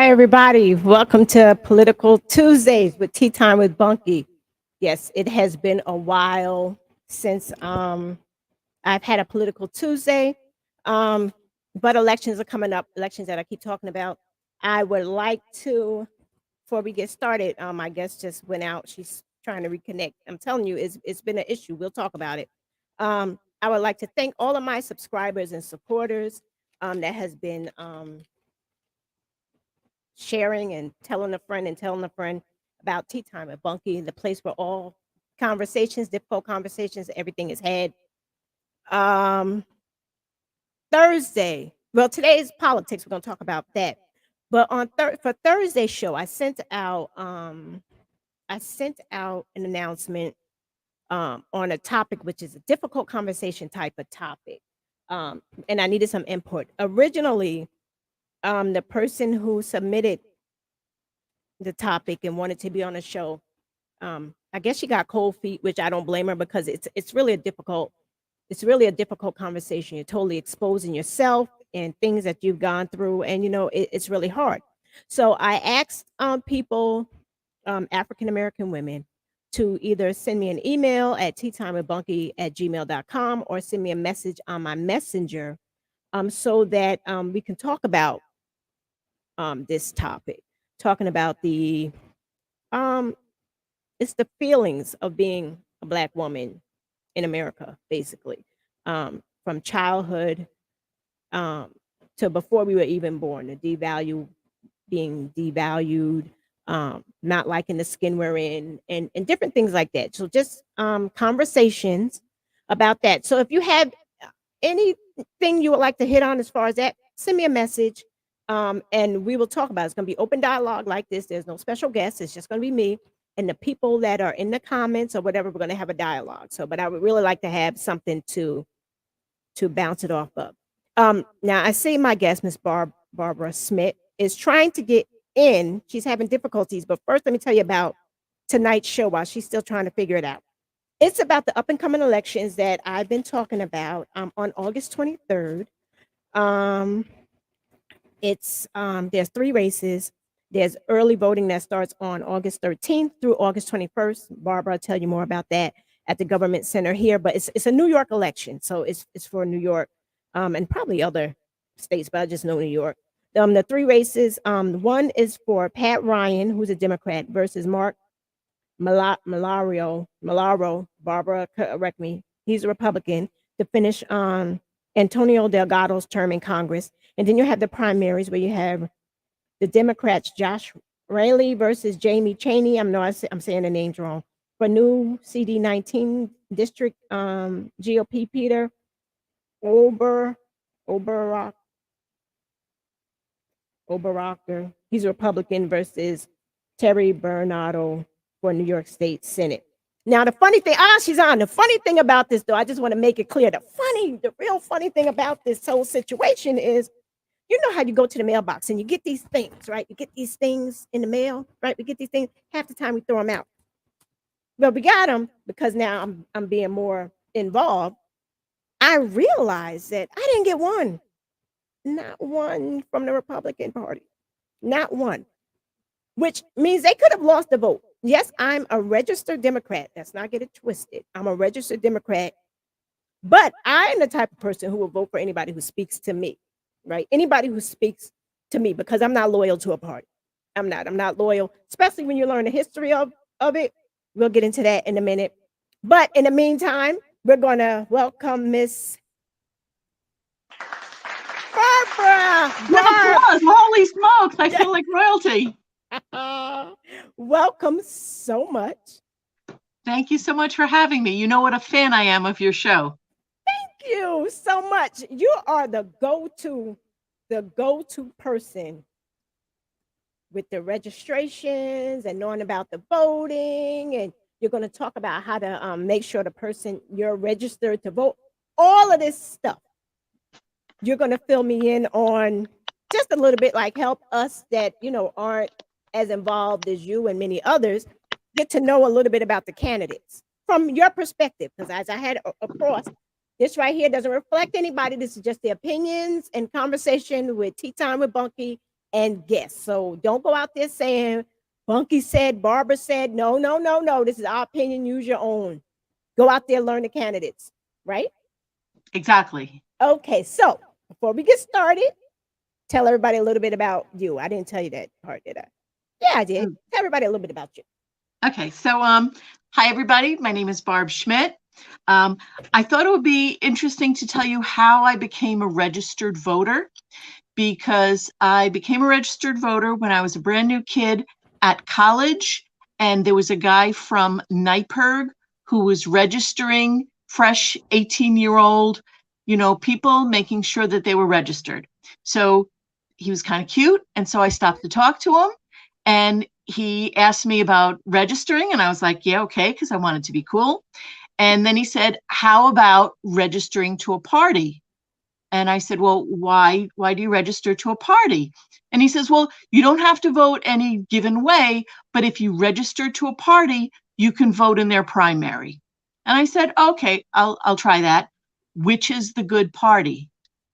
Hi, everybody. Welcome to Political Tuesdays with Tea Time with Bunky. Yes, it has been a while since I've had a Political Tuesday, um, but elections are coming up, elections that I keep talking about. I would like to, before we get started, my guest just went out. She's trying to reconnect. I'm telling you, it's been an issue. We'll talk about it. I would like to thank all of my subscribers and supporters that has been sharing and telling a friend about Tea Time at Bunky, the place where all conversations, difficult conversations, everything is had. Um, Thursday, well, today is politics. We're gonna talk about that. But on for Thursday's show, I sent out an announcement on a topic which is a difficult conversation type of topic. And I needed some input. Originally, the person who submitted the topic and wanted to be on the show. I guess she got cold feet, which I don't blame her because it's really a difficult conversation. You're totally exposing yourself and things that you've gone through, and it's really hard. So I asked people, African American women, to either send me an email at teatimewithbunky@gmail.com or send me a message on my messenger, so that we can talk about this topic, talking about um it's the feelings of being a Black woman in America, basically, from childhood um, to before we were even born. Being devalued, not liking the skin we're in, and different things like that. So just conversations about that. So if you have anything you would like to hit on as far as that, send me a message. And we will talk about it. It's going to be open dialogue like this. There's no special guests. It's just going to be me and the people that are in the comments or whatever. We're going to have a dialogue. So, but I would really like to have something to bounce it off of. Now I see my guest, Miss Barbara Smith, is trying to get in. She's having difficulties. But first, let me tell you about tonight's show while she's still trying to figure it out. It's about the up and coming elections that I've been talking about on August 23rd. Um, there's three races. There's early voting that starts on August 13th through August 21st. Barbara will tell you more about that at the government center here, but it's a New York election, so it's for New York, and probably other states, but I just know New York. The three races, one is for Pat Ryan, who's a Democrat, versus Mark Malaro. Barbara, correct me. He's a Republican. To finish Antonio Delgado's term in Congress, and then you have the primaries where you have the Democrats, Josh Raley versus Jamie Chaney. I'm saying the names wrong. For new CD19 district, GOP Peter Ober Oberrock Oberrocker. He's a Republican versus Terry Bernardo for New York State Senate. Now the funny thing, she's on. The funny thing about this, though, I just want to make it clear. The real funny thing about this whole situation is, you know how you go to the mailbox and you get these things, right? You get these things in the mail, right? We get these things. Half the time we throw them out. Well, we got them because now I'm being more involved. I realized that I didn't get one, not one from the Republican Party, not one, which means they could have lost the vote. Yes, I'm a registered Democrat. Let's not get it twisted. I'm a registered Democrat, but I am the type of person who will vote for anybody who speaks to me, right? Anybody who speaks to me, because I'm not loyal to a party. I'm not loyal, especially when you learn the history of it. We'll get into that in a minute. But in the meantime, we're going to welcome Miss Barbara. With applause. Holy smokes. I feel like royalty. Welcome so much. Thank you so much for having me. You know what a fan I am of your show. Thank you so much. You are the go-to person with the registrations and knowing about the voting, and you're going to talk about how to make sure the person you're registered to vote, all of this stuff. You're going to fill me in on just a little bit, like help us that, aren't as involved as you and many others get to know a little bit about the candidates from your perspective. Because as I had across, this right here doesn't reflect anybody. This is just the opinions and conversation with Tea Time with Bunky and guess. So don't go out there saying Bunky said, Barbara said. No, no, no, no. This is our opinion. Use your own. Go out there, learn the candidates, right? Exactly. Okay, so before we get started, tell everybody a little bit about you. I didn't tell you that part, did I? Yeah, I did. Tell everybody a little bit about you. Okay, so hi everybody. My name is Barb Schmidt. I thought it would be interesting to tell you how I became a registered voter, because I became a registered voter when I was a brand new kid at college, and there was a guy from NYPIRG who was registering fresh 18-year-old, people, making sure that they were registered. So he was kind of cute, and so I stopped to talk to him, and he asked me about registering, and I was like, yeah, okay, because I wanted to be cool. And then he said, how about registering to a party? And I said, well, why do you register to a party? And he says, well, you don't have to vote any given way, but if you register to a party, you can vote in their primary. And I said, okay, I'll try that. Which is the good party?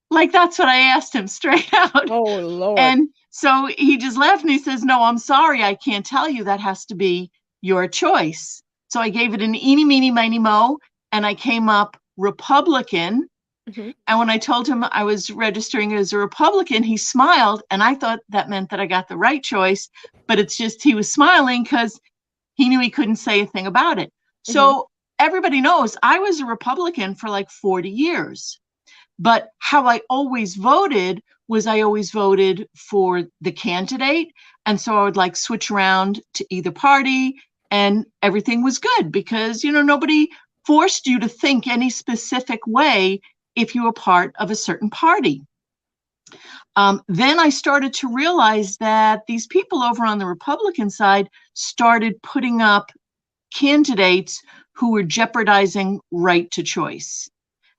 Like, that's what I asked him straight out. Oh, Lord. And so he just laughed and he says, no, I'm sorry, I can't tell you. That has to be your choice. So I gave it an eeny, meeny, miny, mo, and I came up Republican. Mhm. And when I told him I was registering as a Republican, he smiled, and I thought that meant that I got the right choice, but it's just he was smiling because he knew he couldn't say a thing about it. So everybody knows I was a Republican for like 40 years. But how I always voted was I always voted for the candidate. And so I would like switch around to either party, and everything was good because, nobody forced you to think any specific way if you were part of a certain party. Then I started to realize that these people over on the Republican side started putting up candidates who were jeopardizing right to choice.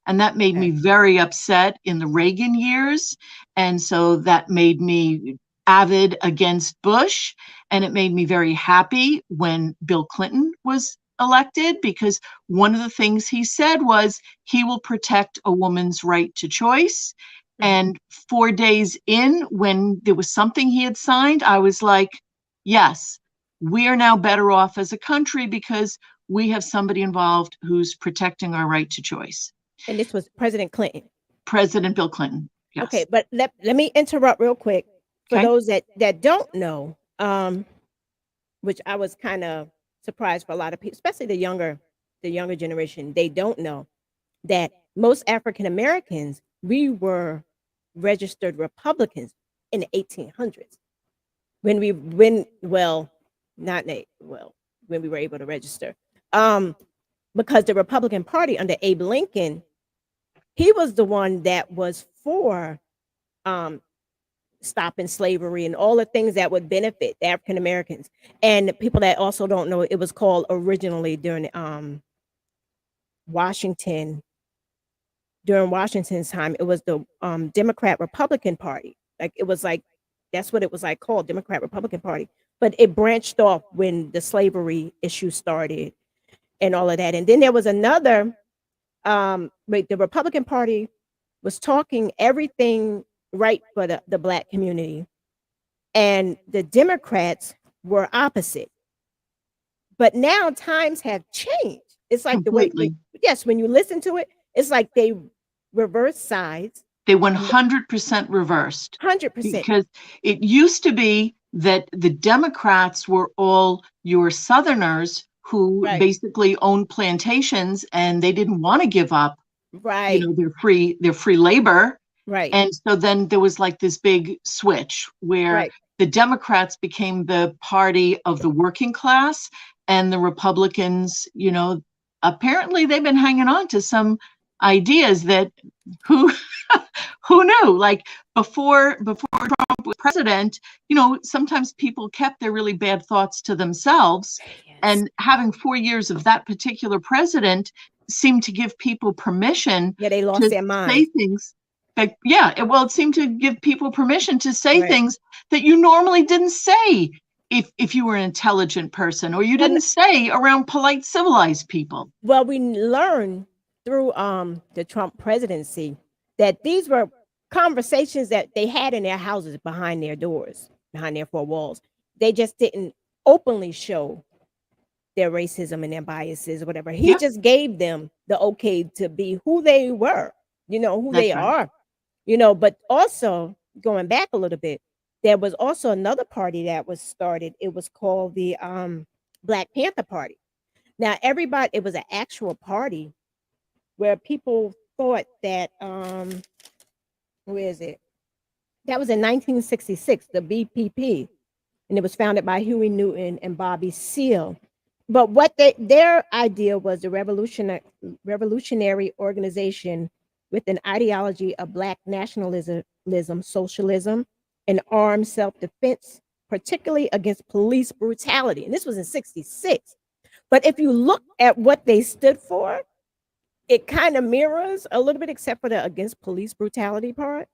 And that made me very upset in the Reagan years. And so that made me avid against Bush. And it made me very happy when Bill Clinton was elected, because one of the things he said was he will protect a woman's right to choice. And 4 days in, when there was something he had signed, I was like, yes, we are now better off as a country because we have somebody involved who's protecting our right to choice. And this was President Clinton. President Bill Clinton. Yes. Okay, but let me interrupt real quick for Okay. those that don't know, which I was kind of surprised for a lot of people, especially the younger generation. They don't know that most African Americans, we were registered Republicans in the 1800s when we were able to register. Because the Republican Party under Abe Lincoln, he was the one that was for stopping slavery and all the things that would benefit the African Americans. And people that also don't know, it was called originally during Washington's time, it was the Democrat Republican Party. Like, it was like, that's what it was like, called Democrat Republican Party. But it branched off when the slavery issue started and all of that. And then there was another, the Republican Party was talking everything right for the Black community, and the Democrats were opposite. But now times have changed. It's like Completely. when you listen to it, it's like they reverse sides. They 100% reversed. 100%. Because it used to be that the Democrats were all your Southerners who basically owned plantations, and they didn't want to give up, their free labor. Right. And so then there was like this big switch where the Democrats became the party of the working class, and the Republicans, apparently they've been hanging on to some ideas that who knew, like before Trump was president, sometimes people kept their really bad thoughts to themselves. Yes. And having 4 years of that particular president seemed to give people permission they lost to their mind. Say things. It seemed to give people permission to say things that you normally didn't say if you were an intelligent person, or you didn't say around polite, civilized people. Well, we learned through the Trump presidency that these were conversations that they had in their houses behind their doors, behind their four walls. They just didn't openly show their racism and their biases or whatever. He Yep, just gave them the okay to be who they were, who they that's right. are, but also going back a little bit, there was also another party that was started. It was called the Black Panther Party. Now, everybody, it was an actual party where people thought that, where is it? That was in 1966, the BPP, and it was founded by Huey Newton and Bobby Seale. But what their idea was a revolutionary organization with an ideology of Black nationalism, socialism, and armed self-defense, particularly against police brutality. And this was in 66. But if you look at what they stood for, it kind of mirrors a little bit, except for the against police brutality part.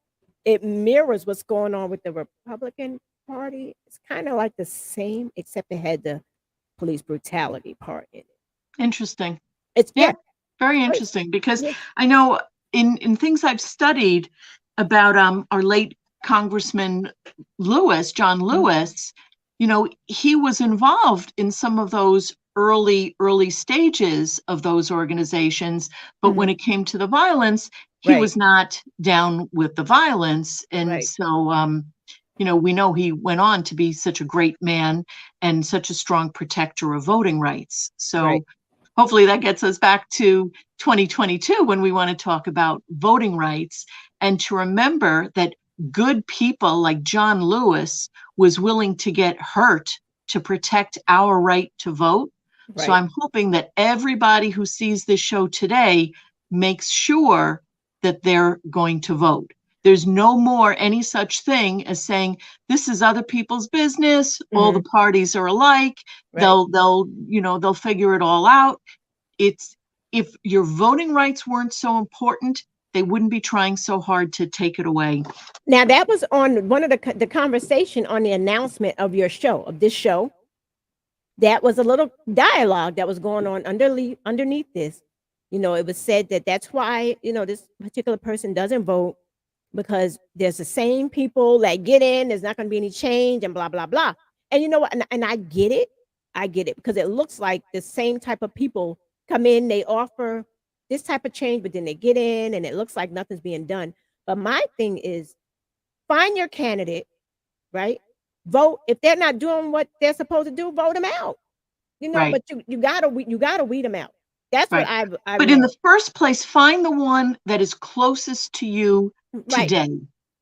It mirrors what's going on with the Republican Party. It's kind of like the same, except it had the police brutality part in it. Interesting. It's Yeah, very interesting, because yeah. I know in things I've studied about our late Congressman John Lewis, he was involved in some of those early stages of those organizations, but when it came to the violence, he was not down with the violence. And so we know he went on to be such a great man and such a strong protector of voting rights. So hopefully that gets us back to 2022 when we want to talk about voting rights, and to remember that good people like John Lewis was willing to get hurt to protect our right to vote. So I'm hoping that everybody who sees this show today makes sure that they're going to vote. There's no more any such thing as saying this is other people's business. All the parties are alike. They'll figure it all out. It's, if your voting rights weren't so important, they wouldn't be trying so hard to take it away. Now, that was on one of the conversation on the announcement of this show. That was a little dialogue that was going on underneath this. It was said that that's why, this particular person doesn't vote, because there's the same people that get in, there's not going to be any change and blah, blah, blah. And you know what? And I get it. I get it, because it looks like the same type of people come in, they offer this type of change, but then they get in and it looks like nothing's being done. But my thing is, find your candidate, right? Vote. If they're not doing what they're supposed to do, vote them out. But you gotta weed them out. That's what I've But in the first place, find the one that is closest to you today.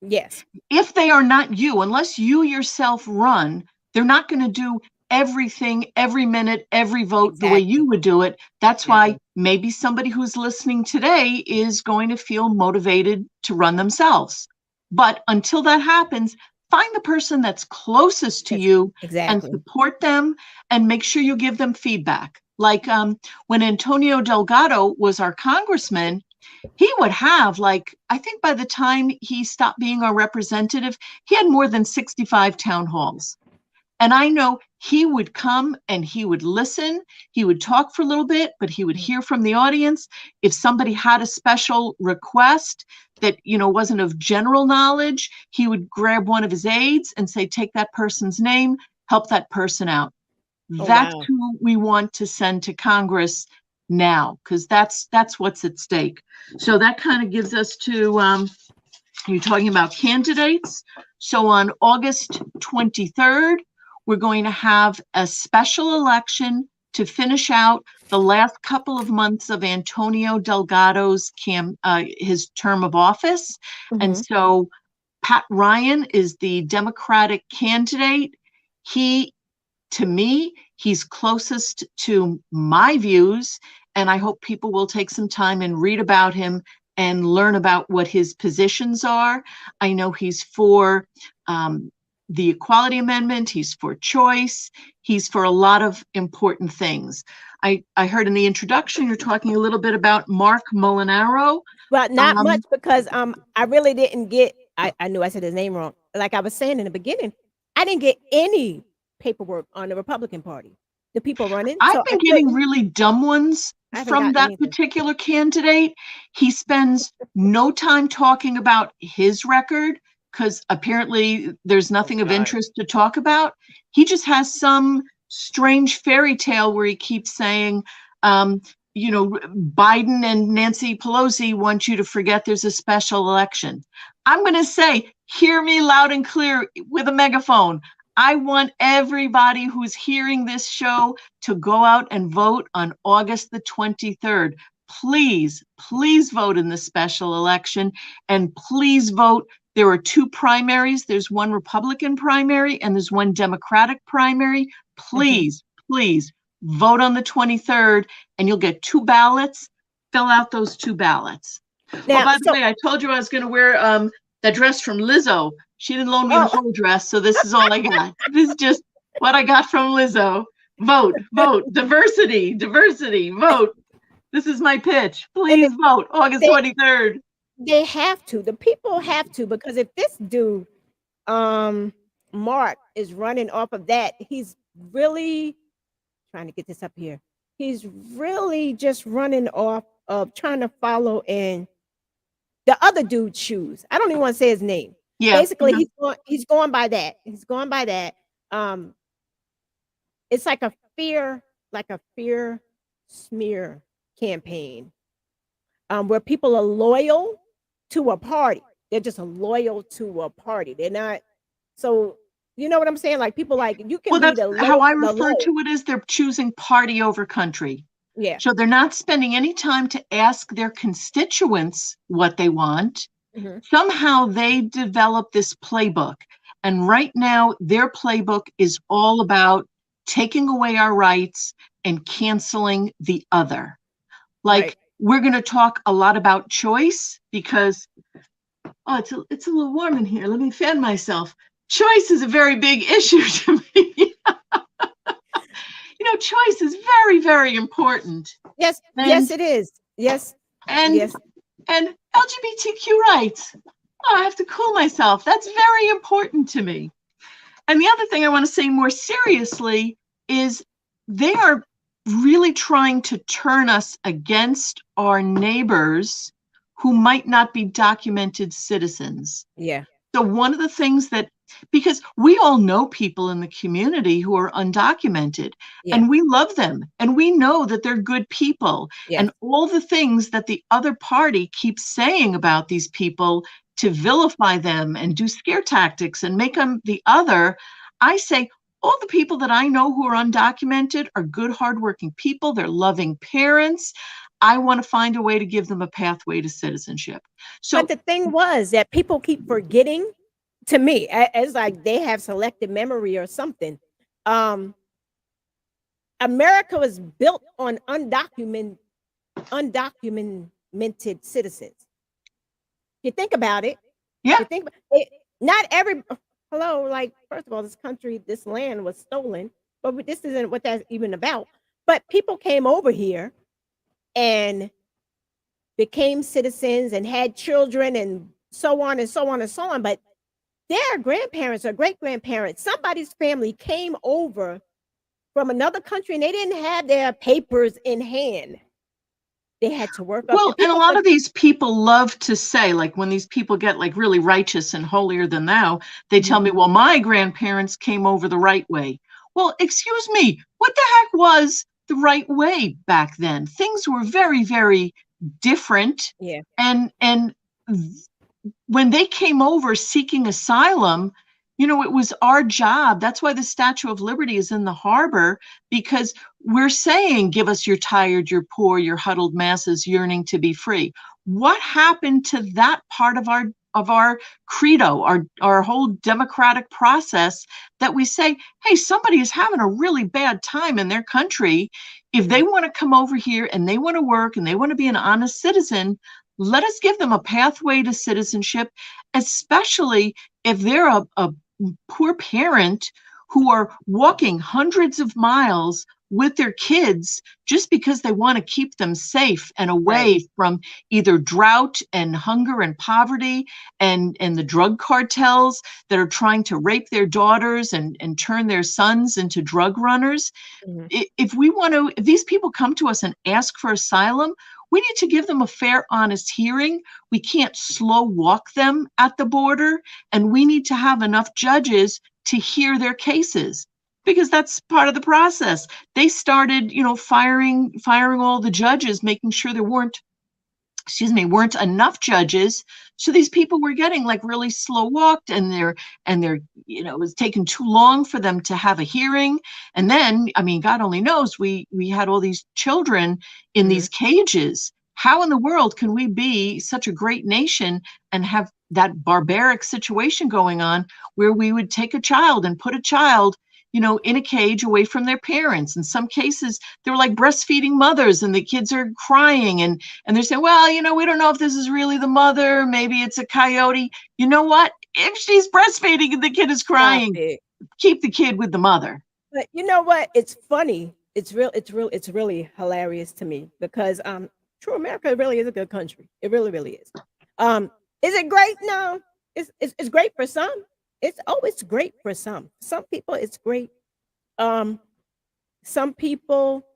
Yes. If they are not you, unless you yourself run, they're not going to do everything, every minute, every vote the way you would do it. That's why maybe somebody who's listening today is going to feel motivated to run themselves. But until that happens, find the person that's closest to you and support them, and make sure you give them feedback. Like when Antonio Delgado was our congressman, he would have, I think by the time he stopped being our representative, he had more than 65 town halls. And I know he would come and he would listen. He would talk for a little bit, but he would hear from the audience. If somebody had a special request that, wasn't of general knowledge, he would grab one of his aides and say, take that person's name, help that person out. That's who we want to send to Congress now, because that's what's at stake. So that kind of gives us to, you're talking about candidates. So on August 23rd, we're going to have a special election to finish out the last couple of months of Antonio Delgado's his term of office. And so Pat Ryan is the Democratic candidate. To me, he's closest to my views, and I hope people will take some time and read about him and learn about what his positions are. I know he's for the Equality Amendment, he's for choice, he's for a lot of important things. I heard in the introduction, you're talking a little bit about Mark Molinaro. Well, not much, because I really didn't get, I knew I said his name wrong. Like I was saying in the beginning, I didn't get any paperwork on the Republican Party. the people running. I've So I been getting couldn't. really dumb ones I haven't from gotten that anything. particular candidate. He spends no time talking about his record because apparently there's Oh nothing of God. interest to talk about. He just has some strange fairy tale where he keeps saying, um, Biden and Nancy Pelosi want you to forget there's a special election. I'm going to say, hear me loud and clear with a megaphone. I want everybody who's hearing this show to go out and vote on August the 23rd. Please, please vote in the special election and please vote. There are two primaries. There's one Republican primary and there's one Democratic primary. Mhm. Please, please vote on the 23rd and you'll get two ballots. Fill out those two ballots. Oh, Now, by the so way, I told you I was going to wear that dress from Lizzo. She didn't loan me the oh, whole dress, so this is all I got. This is just what I got from Lizzo. Vote, vote, diversity, diversity, vote. This is my pitch. and Please vote August they 23rd. they have to. The people have to, because if this dude, um, Mark, is running off of that, he's really trying to get this up here. He's really just running off of trying to follow in the other dude's shoes. I don't even want to say his name. Yeah, Basically, he's going by that. He's going by that. Um, it's like a fear smear campaign, where people are loyal to a party. They're just loyal to a party. They're not. So you know what I'm saying? Like people, like you can well, be that's the how low, I the refer low. to it as they're choosing party over country. Yeah. So they're not spending any time to ask their constituents what they want. Mhm. Somehow they develop this playbook. And right now, their playbook is all about taking away our rights and canceling the other. Right. Like, we're going to talk a lot about choice because, oh, it's a little warm in here. Let me fan myself. Choice is a very big issue to me. Choice is very, very important. Yes. Yes, And it is. Yes. and Yes. and LGBTQ rights. Oh, I have to cool myself. That's very important to me. And the other thing I want to say more seriously is they are really trying to turn us against our neighbors who might not be documented citizens. Yeah. So one of the things because we all know people in the community who are undocumented Yeah. and we love them and we know that they're good people, Yes. and all the things that the other party keeps saying about these people to vilify them and do scare tactics and make them the other. I say all the people that I know who are undocumented are good, hardworking people. They're loving parents. I want to find a way to give them a pathway to citizenship. But So the thing was that people keep forgetting, to me, as like they have selective memory or something. Um, America was built on undocumented citizens. You think about it. yeah, You think about it, not every hello, like first of all, this country, this land was stolen, but this isn't what that's even about. But people came over here and became citizens and had children and so on and so on and so on. But their grandparents or great grandparents, somebody's family came over from another country and they didn't have their papers in hand. They had to work up. well, And and a people lot for of these people love to say, like when these people get like really righteous and holier than thou, they tell Mhm. me, well, my grandparents came over the right way. Well, excuse me, what the heck was the right way back then? Things were very, very different. Yeah. And when they came over seeking asylum, it was our job. That's why the Statue of Liberty is in the harbor, because we're saying, give us your tired, your poor, your huddled masses yearning to be free. What happened to that part of our credo, our whole democratic process, that we say, hey, somebody is having a really bad time in their country. If they want to come over here and they want to work and they want to be an honest citizen, let us give them a pathway to citizenship, especially if they're a poor parent who are walking hundreds of miles with their kids just because they want to keep them safe and away from either drought and hunger and poverty and the drug cartels that are trying to rape their daughters and turn their sons into drug runners. Mhm. If these people come to us and ask for asylum, we need to give them a fair, honest hearing. We can't slow walk them at the border, and we need to have enough judges to hear their cases, because that's part of the process. They started, firing all the judges, making sure there weren't enough judges. So these people were getting like really slow walked, and they're, it was taking too long for them to have a hearing. And then, I mean, God only knows, we had all these children in these cages. How in the world can we be such a great nation and have that barbaric situation going on where we would take a child and put a child in a cage away from their parents? In some cases, they were like breastfeeding mothers, and the kids are crying, and they're saying, well, we don't know if this is really the mother. Maybe it's a coyote. You know what? If she's breastfeeding and the kid is crying, keep the kid with the mother. But you know what? It's funny. It's really hilarious to me, because true America really is a good country. It really, really is. Is it great? No. It's great for some. It's great for some. Some people it's great. Some people,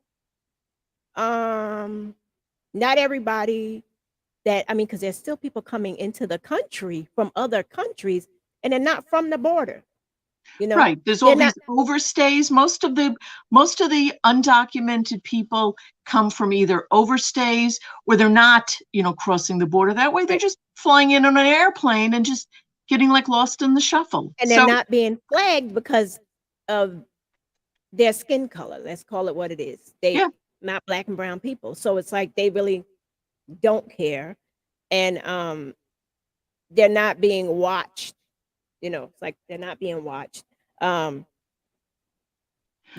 not everybody, because there's still people coming into the country from other countries, and they're not from the border. Right. There's all these overstays. Most of the undocumented people come from either overstays, or they're not, crossing the border that way. They're just flying in on an airplane and just getting like lost in the shuffle. And they're not being flagged because of their skin color. Let's call it what it is. They're not black and brown people. So it's like they really don't care. And they're not being watched. It's like they're not being watched. You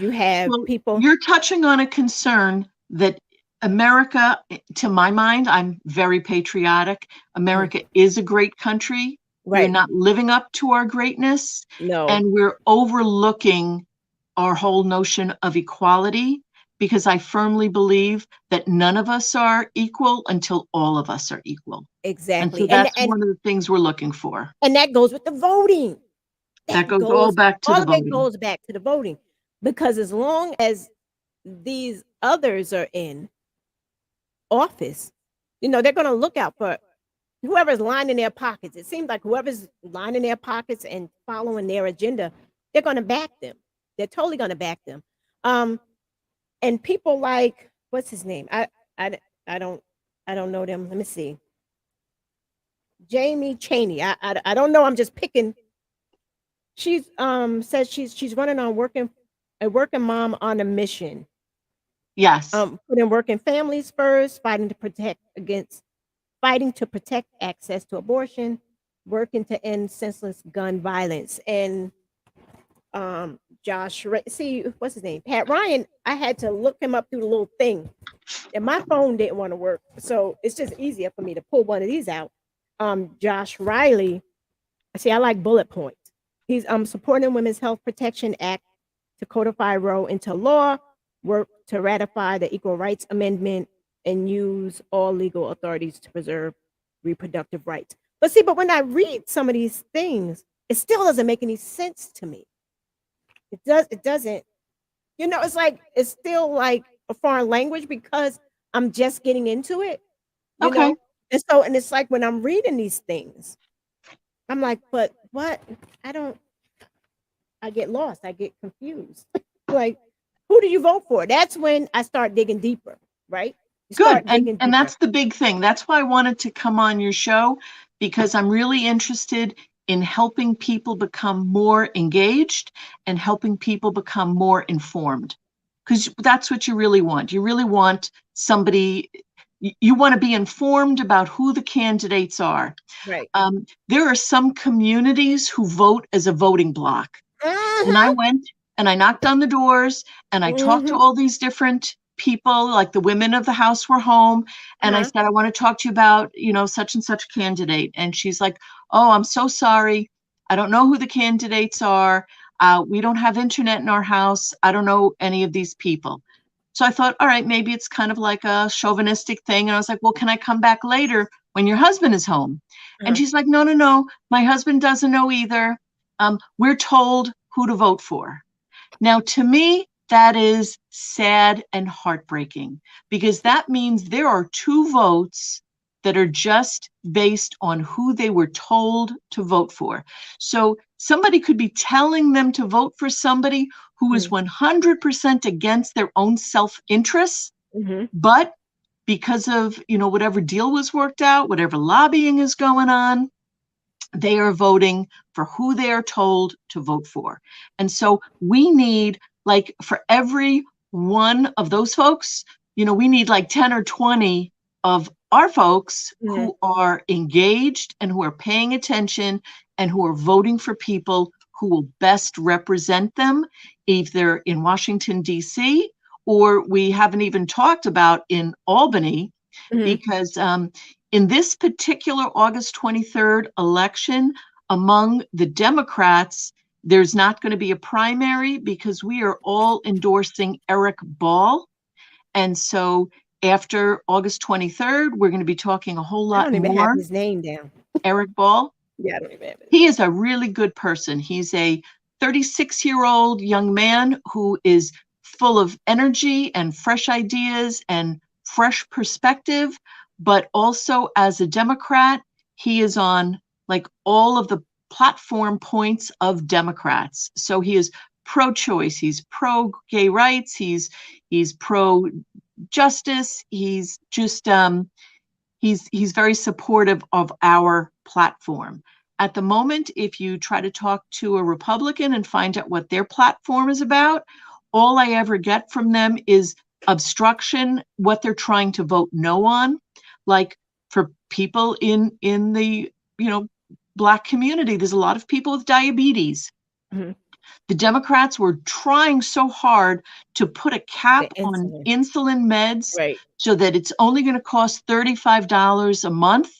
have people. You're touching on a concern that America, to my mind, I'm very patriotic. America is a great country. We're not living up to our greatness. No. And we're overlooking our whole notion of equality, because I firmly believe that none of us are equal until all of us are equal. Exactly. And so that's one of the things we're looking for. And that goes with the voting. That goes all back to the voting. All of it goes back to the voting. Because as long as these others are in office, they're going to look out for whoever's lining their pockets. It seems like whoever's lining their pockets and following their agenda, they're going to back them. They're totally going to back them. And people like, what's his name? I don't know them. Let me see. Jamie Chaney. I don't know. I'm just picking. She's says she's running on a working mom on a mission. Yes. Putting working families first, fighting to protect access to abortion, working to end senseless gun violence. And Josh, see, what's his name? Pat Ryan. I had to look him up through the little thing, and my phone didn't want to work, so it's just easier for me to pull one of these out. Josh Riley. See, I like bullet points. He's supporting Women's Health Protection Act to codify Roe into law, work to ratify the Equal Rights Amendment, and use all legal authorities to preserve reproductive rights. But when I read some of these things, it still doesn't make any sense to me. It doesn't. It's like it's still like a foreign language, because I'm just getting into it. You know? And it's like when I'm reading these things, I'm like, but what? I get lost. I get confused. Like, who do you vote for? That's when I start digging deeper, right? Good. And that's the big thing. That's why I wanted to come on your show, because I'm really interested in helping people become more engaged and helping people become more informed, because that's what you really want. You really want somebody, you want to be informed about who the candidates are. Right. There are some communities who vote as a voting block. And I went and I knocked on the doors and I talked to all these different people, like the women of the house were home. And I said, I want to talk to you about, such and such candidate. And she's like, oh, I'm so sorry. I don't know who the candidates are. We don't have internet in our house. I don't know any of these people. So I thought, all right, maybe it's kind of like a chauvinistic thing. And I was like, well, can I come back later when your husband is home? And Uh-huh. she's like, no, no, no. My husband doesn't know either. We're told who to vote for. Now, to me, that is sad and heartbreaking, because that means there are two votes that are just based on who they were told to vote for. So somebody could be telling them to vote for somebody who is 100% against their own self-interest, Mm-hmm. but because of, whatever deal was worked out, whatever lobbying is going on, they are voting for who they are told to vote for. And so we need, like, for every one of those folks, we need like 10 or 20 of our folks who are engaged and who are paying attention and who are voting for people who will best represent them, either in Washington, D.C., or we haven't even talked about in Albany, because in this particular August 23rd election, among the Democrats, there's not going to be a primary because we are all endorsing Eric Ball. And so after August 23rd, we're going to be talking a whole I lot don't even have more. his name down. Eric Ball. Yeah, I don't even have it. He is a really good person. He's a 36-year-old young man who is full of energy and fresh ideas and fresh perspective, but also as a Democrat, he is on like all of the platform points of Democrats. So he is pro-choice, he's pro-gay rights, he's pro-justice, he's just he's very supportive of our platform. At the moment, if you try to talk to a Republican and find out what their platform is about, all I ever get from them is obstruction, what they're trying to vote no on. Like for people in the Black community, there's a lot of people with diabetes. The Democrats were trying so hard to put a cap on insulin meds, so that it's only going to cost $35 a month.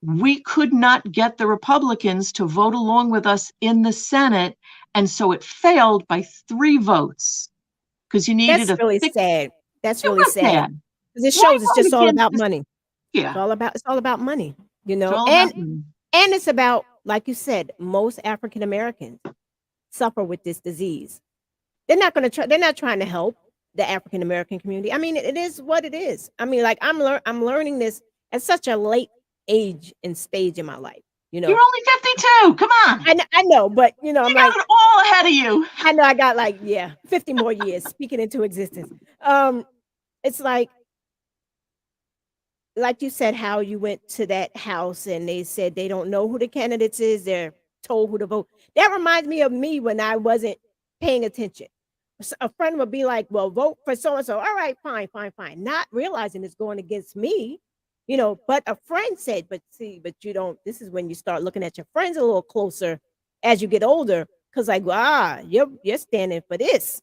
We could not get the Republicans to vote along with us in the Senate, and so it failed by 3 votes because you needed That's really sad. That's really was sad. sad. Because it Why shows it's vote just all against about this? money. Yeah, It's all about money, it's all about money. and it's about, like you said, most African Americans suffer with this disease. They're not going to try. They're not trying to help the African American community. I mean, it is what it is. I mean, like I'm learning this at such a late age and stage in my life. You're only 52. Come on. I know, but I'm You like, got it all ahead of you. I know I got like 50 more years speaking into existence. It's like you said, how you went to that house and they said they don't know who the candidates is. They're told who to vote. That reminds me of me when I wasn't paying attention. A friend would be like, well, vote for so-and-so. All right, fine. Not realizing it's going against me, but a friend said, but you don't, this is when you start looking at your friends a little closer as you get older. Cause like, you're standing for this,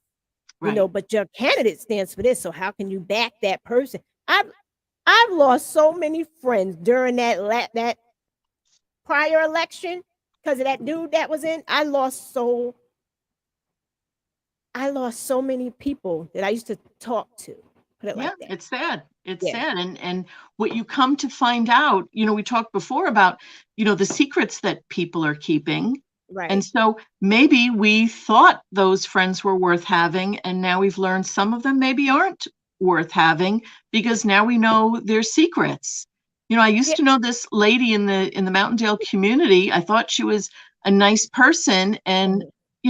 but your candidate stands for this. So how can you back that person? I've lost so many friends during that prior election because of that dude that was in. I lost so many people that I used to talk to. Put it like that. It's sad. It's sad. And what you come to find out, we talked before about, the secrets that people are keeping. Right. And so maybe we thought those friends were worth having, and now we've learned some of them maybe aren't worth having because now we know their secrets. I used to know this lady in the Mountaindale community. I thought she was a nice person, and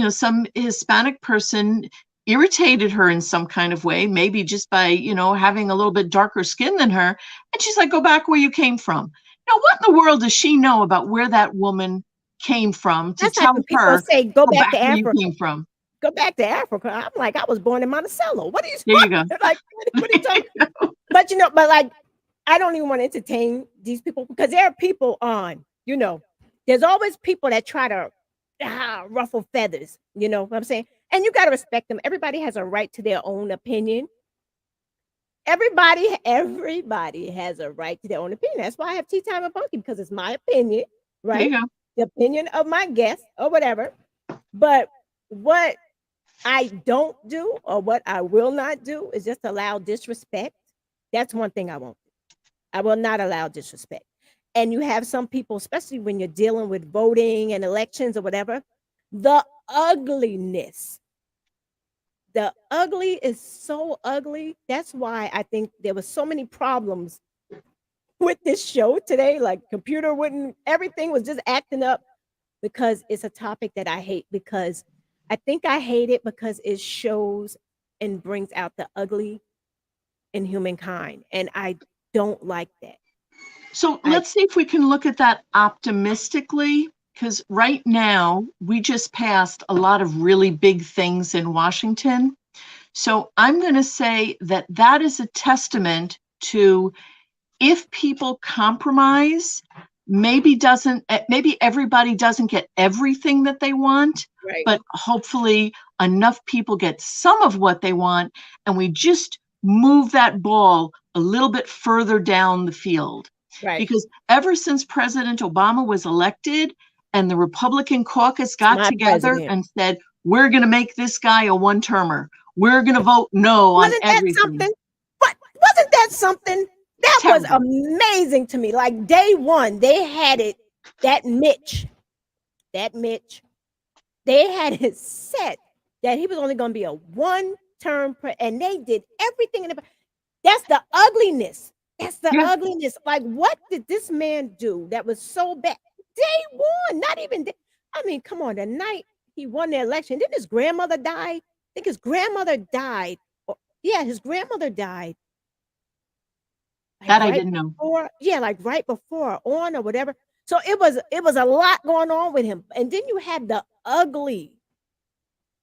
some Hispanic person irritated her in some kind of way, maybe just by having a little bit darker skin than her, and she's like, go back where you came from. Now what in the world does she know about where that woman came from to tell her say go back to where Africa? You came from? Go back to Africa. I'm like, I was born in Monticello. What are you There you go. Like, what are you talking about? But but like, I don't even want to entertain these people because there are people on, there's always people that try to ruffle feathers, you know what I'm saying? And you got to respect them. Everybody has a right to their own opinion. Everybody has a right to their own opinion. That's why I have Tea Time with Bunky, because it's my opinion, right? There you go. The opinion of my guest or whatever. But what I don't do, or what I will not do, is just allow disrespect. That's one thing I won't do. I will not allow disrespect. And you have some people, especially when you're dealing with voting and elections or whatever, the ugliness. The ugly is so ugly. That's why I think there was so many problems with this show today. Like computer wouldn't, everything was just acting up because it's a topic that I hate, because I think I hate it because it shows and brings out the ugly in humankind. And I don't like that. So I let's see if we can look at that optimistically, because right now we just passed a lot of really big things in Washington. So I'm going to say that that is a testament to, if people compromise, maybe everybody doesn't get everything that they want, right, but hopefully enough people get some of what they want, and we just move that ball a little bit further down the field. right. Because ever since President Obama was elected and the Republican caucus got My together president. and said, we're going to make this guy a one-termer, we're going to vote no on Wasn't that everything. something? What wasn't that something? That was Terrible. amazing to me. Like day one, they had it. That Mitch, they had it set that he was only going to be a one-term, and they did everything in the. That's the ugliness. That's the Yeah. ugliness. Like, what did this man do that was so bad? Day one, not even. I mean, come on. The night he won the election, didn't his grandmother die? I think his grandmother died. Yeah, his grandmother died. Like That I right didn't know. before, yeah, like right before or on or whatever. So it was a lot going on with him. And then you had the ugly.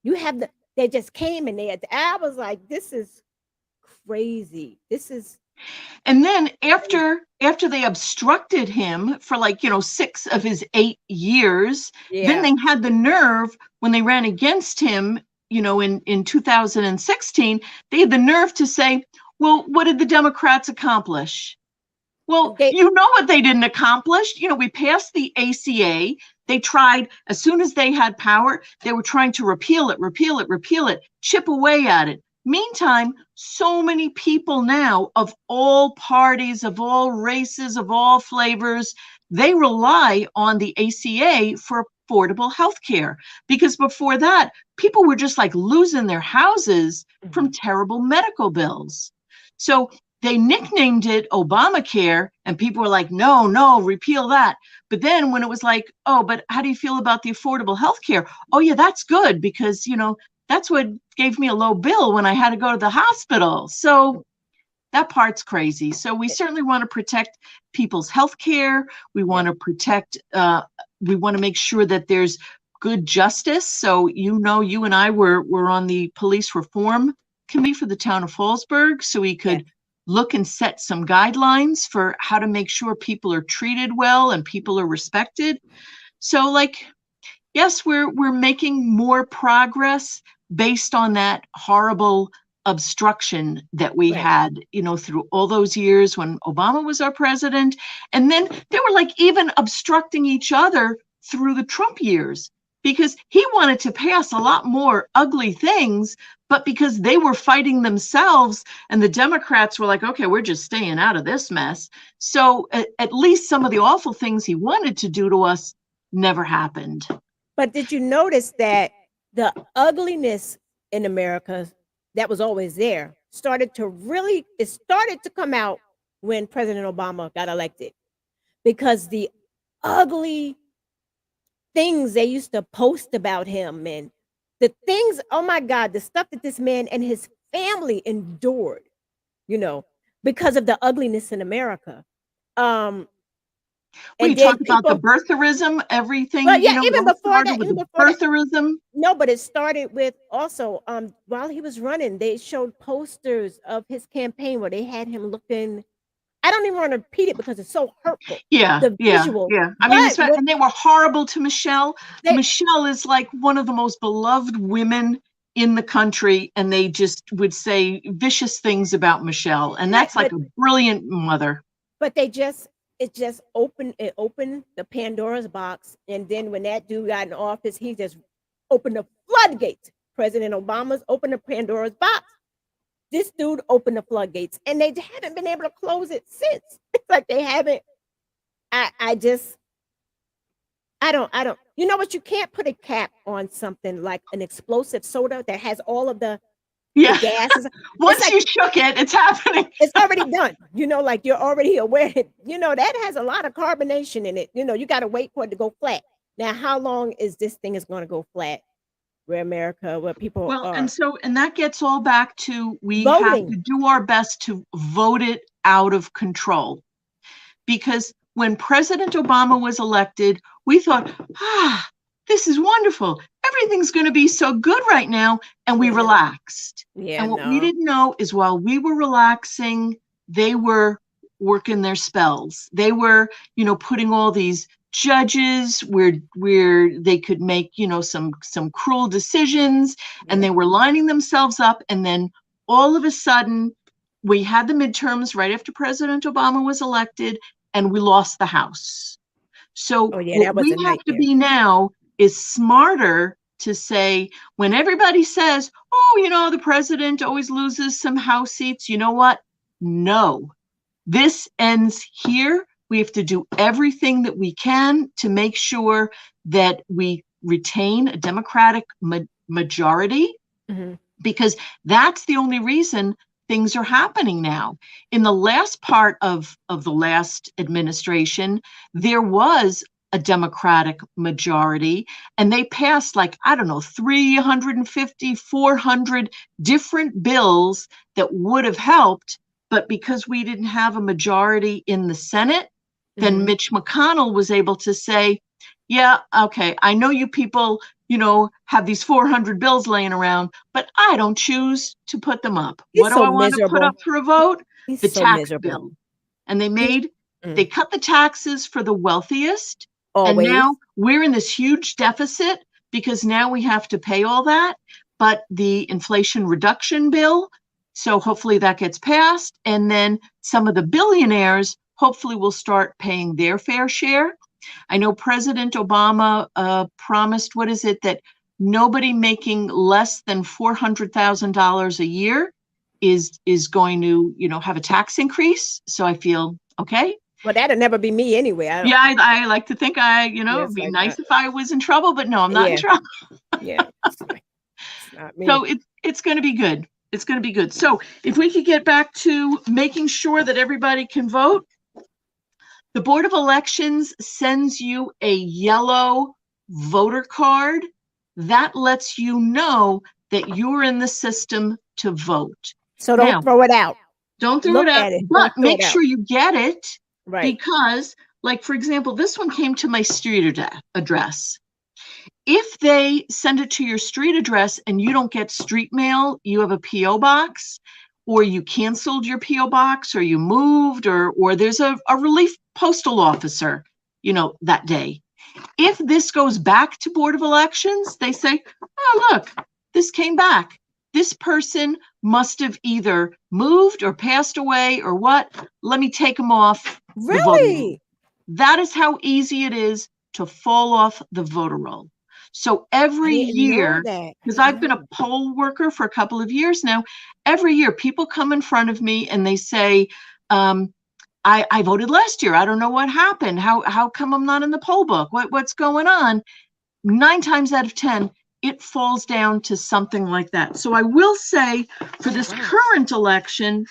You have they just came and I was like, this is crazy. This is And then after they obstructed him for 6 of his 8 years, then yeah. they had the nerve when they ran against him, in 2016, they had the nerve to say, well, what did the Democrats accomplish? Well, They you know what they didn't accomplish. We passed the ACA. They tried, as soon as they had power, they were trying to repeal it, chip away at it. Meantime, so many people now of all parties, of all races, of all flavors, they rely on the ACA for affordable health care. Because before that, people were just like losing their houses from terrible medical bills. So they nicknamed it Obamacare, and people were like, no, repeal that. But then when it was like, oh, but how do you feel about the affordable health care? Oh, yeah, that's good because, that's what gave me a low bill when I had to go to the hospital. So that part's crazy. So we certainly want to protect people's health care. We want to protect, we want to make sure that there's good justice. So, you and I were on the police reform committee for the town of Fallsburg, so we could look and set some guidelines for how to make sure people are treated well and people are respected. So yes, we're making more progress based on that horrible obstruction that we had, through all those years when Obama was our president. And then they were even obstructing each other through the Trump years, because he wanted to pass a lot more ugly things, but because they were fighting themselves and the Democrats were like, okay, we're just staying out of this mess. So at least some of the awful things he wanted to do to us never happened. But did you notice that the ugliness in America that was always there started to come out when President Obama got elected? Because the ugly things they used to post about him, and the things, oh my God, the stuff that this man and his family endured, because of the ugliness in America. Well, And you then talk about the people, birtherism, everything, well, yeah, it even all before started that, with even the before that, birtherism. no, but it started with also, while he was running, they showed posters of his campaign where they had him looking. I don't even want to repeat it because it's so hurtful. Yeah. The visual, I mean, but what and they were horrible to Michelle. they, Michelle is like one of the most beloved women in the country, and they just would say vicious things about Michelle. And right, that's like a brilliant mother. but it opened the Pandora's box, and then when that dude got in office, he just opened the floodgates. President Obama's opened the Pandora's box. This dude opened the floodgates, and they haven't been able to close it since. It's like they haven't. I don't. You know what? You can't put a cap on something like an explosive soda that has all of the gases. Once like, you shook it, it's happening. It's already done. Like you're already aware. That has a lot of carbonation in it. You got to wait for it to go flat. Now, how long is this thing is going to go flat? Where America, where people are. And that gets all back to we voting. have to do our best to vote it out of control. Because when President Obama was elected, we thought, this is wonderful. Everything's going to be so good right now. And we relaxed. Yeah. And what we didn't know is while we were relaxing, they were working their spells. They were, putting all these judges where they could make, some cruel decisions, and they were lining themselves up. And then all of a sudden, we had the midterms right after President Obama was elected, and we lost the House. So what we have to be now is smarter to say, when everybody says, the president always loses some House seats, you know what? No, this ends here. We have to do everything that we can to make sure that we retain a Democratic majority, because that's the only reason things are happening now. In the last part of the last administration, there was a Democratic majority, and they passed 350, 400 different bills that would have helped. But because we didn't have a majority in the Senate, then Mitch McConnell was able to say, yeah, okay, I know you people, have these 400 bills laying around, but I don't choose to put them up. What do I want to put up for a vote? The tax bill. And they cut the taxes for the wealthiest. Always. And now we're in this huge deficit because now we have to pay all that. But the Inflation Reduction Bill, so hopefully that gets passed. And then some of the billionaires hopefully will start paying their fair share. I know President Obama promised, that nobody making less than $400,000 a year is going to, have a tax increase. So I feel, okay. Well, that'll never be me anyway. I like to think it'd be nice if I was in trouble, but no, I'm not in trouble. It's not me. So it's going to be good. It's going to be good. So if we could get back to making sure that everybody can vote, the Board of Elections sends you a yellow voter card that lets you know that you're in the system to vote. So don't throw it out. Don't throw it out, but make sure you get it. Right. Because, for example, this one came to my street address. If they send it to your street address and you don't get street mail, you have a P.O. box, or you canceled your P.O. box, or you moved, or there's a relief postal officer, that day. If this goes back to Board of Elections, they say, oh, look, this came back. This person must have either moved or passed away or what. Let me take them off the voter roll. That is how easy it is to fall off the voter roll. So every year, because I've been a poll worker for a couple of years now, every year people come in front of me and they say, I voted last year. I don't know what happened. How come I'm not in the poll book? What's going on? 9 times out of 10, it falls down to something like that. So I will say for this current election,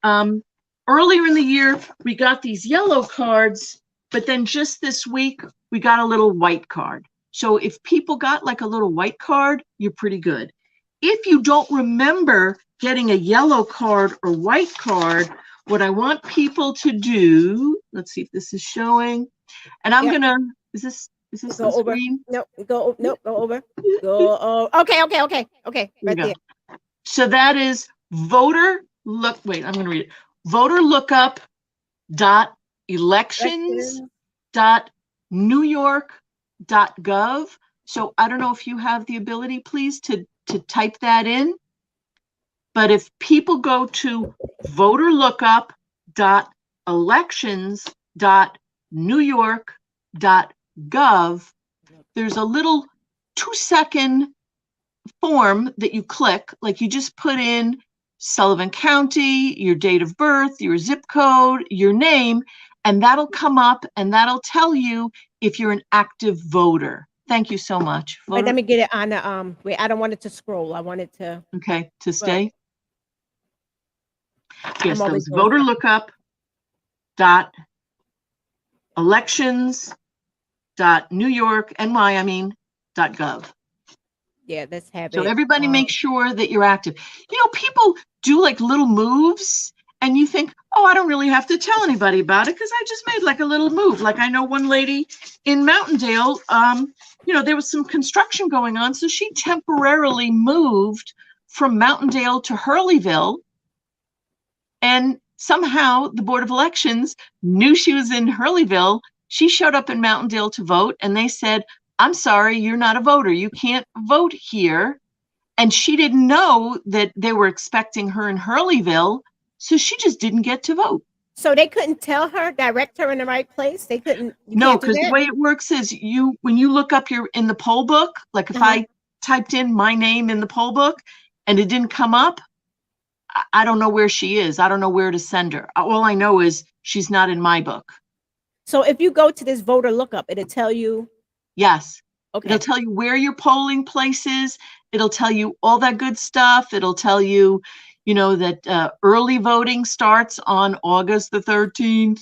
earlier in the year, we got these yellow cards, but then just this week, we got a little white card. So if people got a little white card, you're pretty good. If you don't remember getting a yellow card or white card, what I want people to do, let's see if this is showing, and I'm gonna, is this go over? Screen? Go over. Okay. Right there. So that is I'm gonna read it. voterlookup.elections.newyork.gov. So I don't know if you have the ability, please, to type that in. But if people go to voterlookup.elections.newyork.gov, there's a little 2-second form that you click, like you just put in Sullivan County, your date of birth, your zip code, your name, and that'll come up and that'll tell you if you're an active voter. Thank you so much. Wait, let me get it on the wait, I don't want it to scroll. I want it to stay. Yes, that was voter lookup dot elections dot New York .gov. Yeah, let's have it. So everybody make sure that you're active. You know, people do like little moves and you think, oh, I don't really have to tell anybody about it because I just made like a little move. Like I know one lady in Mountaindale, you know, there was some construction going on. So she temporarily moved from Mountaindale to Hurleyville. And somehow the Board of Elections knew she was in Hurleyville. She showed up in Mountaindale to vote and they said, I'm sorry, you're not a voter. You can't vote here. And she didn't know that they were expecting her in Hurleyville. So she just didn't get to vote. So they couldn't tell her, direct her in the right place? They couldn't? No, because the way it works is when you look up in the poll book, like if I typed in my name in the poll book and it didn't come up, I don't know where she is. I don't know where to send her. All I know is she's not in my book. So if you go to this voter lookup, it'll tell you? Yes. Okay. It'll tell you where your polling place is. It'll tell you all that good stuff. It'll tell you, you know, that early voting starts on August the 13th.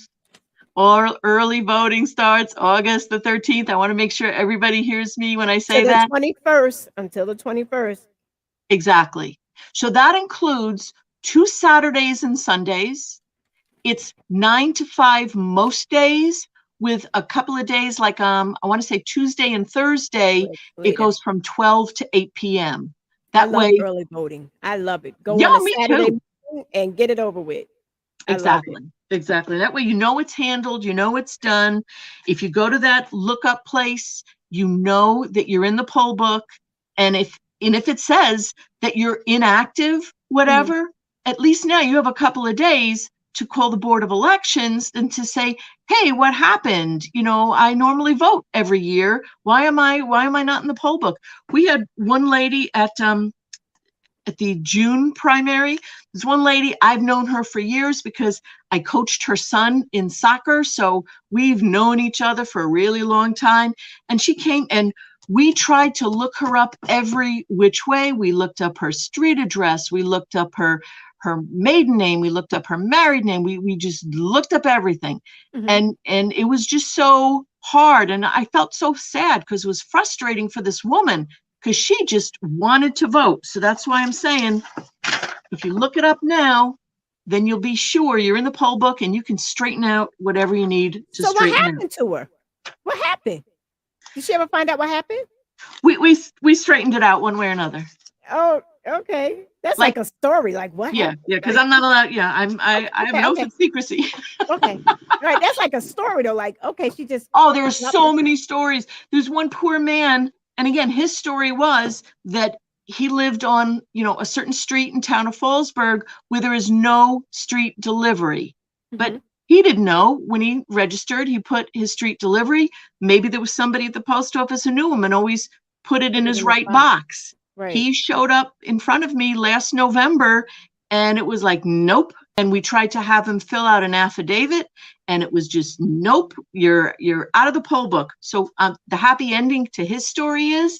Or early voting starts August the 13th. I want to make sure everybody hears me when I say that. 21st, until the 21st. Exactly. So that includes 2 Saturdays and Sundays. It's 9 to 5 most days, with a couple of days like I want to say Tuesday and Thursday, it goes from 12 to 8 p.m. That way, early voting. I love it. Go on a Saturday and get it over with. Exactly. That way, you know it's handled, you know it's done. If you go to that lookup place, you know that you're in the poll book. And if it says that you're inactive, whatever, at least now you have a couple of days to call the Board of Elections and to say, hey, what happened? You know, I normally vote every year. Why am I not in the poll book? We had one lady at the June primary. There's one lady, I've known her for years because I coached her son in soccer. So we've known each other for a really long time. And she came and we tried to look her up every which way. We looked up her street address. We looked up her maiden name. We looked up her married name. We just looked up everything. And it was just so hard. And I felt so sad because it was frustrating for this woman because she just wanted to vote. So that's why I'm saying, if you look it up now, then you'll be sure you're in the poll book and you can straighten out whatever you need to straighten out. So what happened to her? What happened? Did she ever find out what happened? We straightened it out one way or another. Oh, okay. That's like a story. Like what? Yeah, because I'm not allowed. Yeah, I have an oath of secrecy. Okay, all right. That's like a story though. Like, okay, she just. Oh, there's so many stories. There's one poor man, and again, his story was that he lived on, you know, a certain street in town of Fallsburg where there is no street delivery, but he didn't know when he registered. He put his street delivery. Maybe there was somebody at the post office who knew him and always put it in his right box. Right. He showed up in front of me last November and it was like, nope. And we tried to have him fill out an affidavit and it was just, nope, you're out of the poll book. So the happy ending to his story is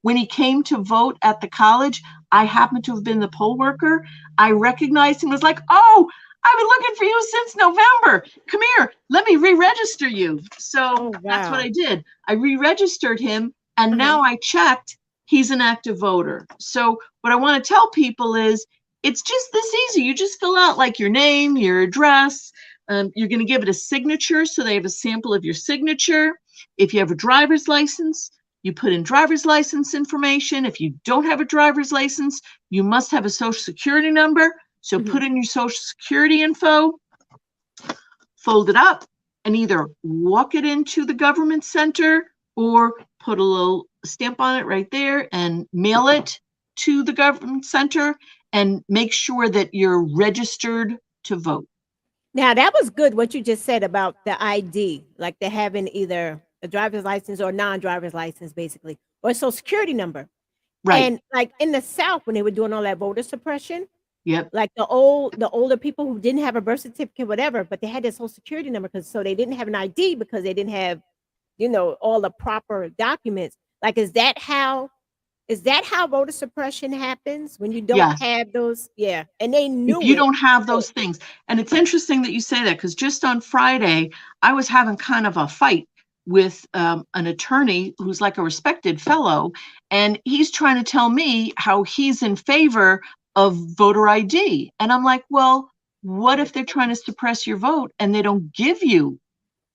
when he came to vote at the college, I happened to have been the poll worker. I recognized him, was like, oh, I've been looking for you since November. Come here, let me re-register you. So that's what I did. I re-registered him and now I checked. He's an active voter. So what I want to tell people is it's just this easy. You just fill out like your name, your address. You're going to give it a signature. So they have a sample of your signature. If you have a driver's license, you put in driver's license information. If you don't have a driver's license, you must have a social security number. So put in your social security info, fold it up, and either walk it into the government center or put a little stamp on it right there and mail it to the government center and make sure that you're registered to vote. Now, that was good what you just said about the ID, like they're having either a driver's license or non-driver's license, basically, or a social security number. Right. And like in the South, when they were doing all that voter suppression, Yep. like the older people who didn't have a birth certificate, whatever, but they had their social security number because so they didn't have an ID because they didn't have, all the proper documents. Like, is that how voter suppression happens when you don't Yes. have those? Yeah, and they If knew you it. don't have those things. And it's interesting that you say that because just on Friday, I was having kind of a fight with an attorney who's like a respected fellow, and he's trying to tell me how he's in favor of voter ID. And I'm like, well, what if they're trying to suppress your vote and they don't give you